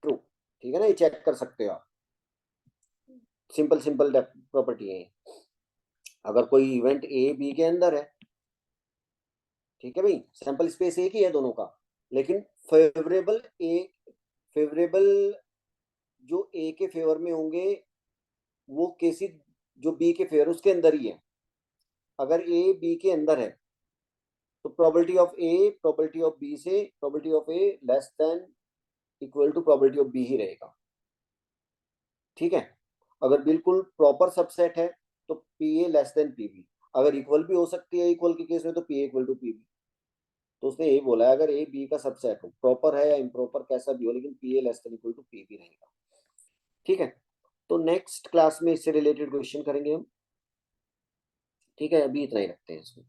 true. ठीक है ना, ये चेक कर सकते हो आप, सिंपल सिंपल प्रॉपर्टी है. अगर कोई इवेंट ए बी के अंदर है, ठीक है भाई, सैंपल स्पेस एक ही है दोनों का, लेकिन फेवरेबल ए, फेवरेबल जो ए के फेवर में होंगे वो केसेस जो बी के फेवर उसके अंदर ही है. अगर ए बी के अंदर है तो probability of A probability of B से probability of A less than equal to probability of B ही रहेगा. ठीक है, अगर बिल्कुल प्रॉपर सबसेट है तो P A less than P B, अगर इक्वल भी हो सकती है इक्वल के केस में तो P A equal to P B. तो उसने ये बोला है अगर ए बी का सबसेट हो, प्रॉपर है या इम्प्रॉपर कैसा भी हो, लेकिन P A less than equal to P B रहेगा. ठीक है, तो नेक्स्ट क्लास में इससे रिलेटेड क्वेश्चन करेंगे हम. ठीक है, अभी इतना ही रखते हैं इसमें.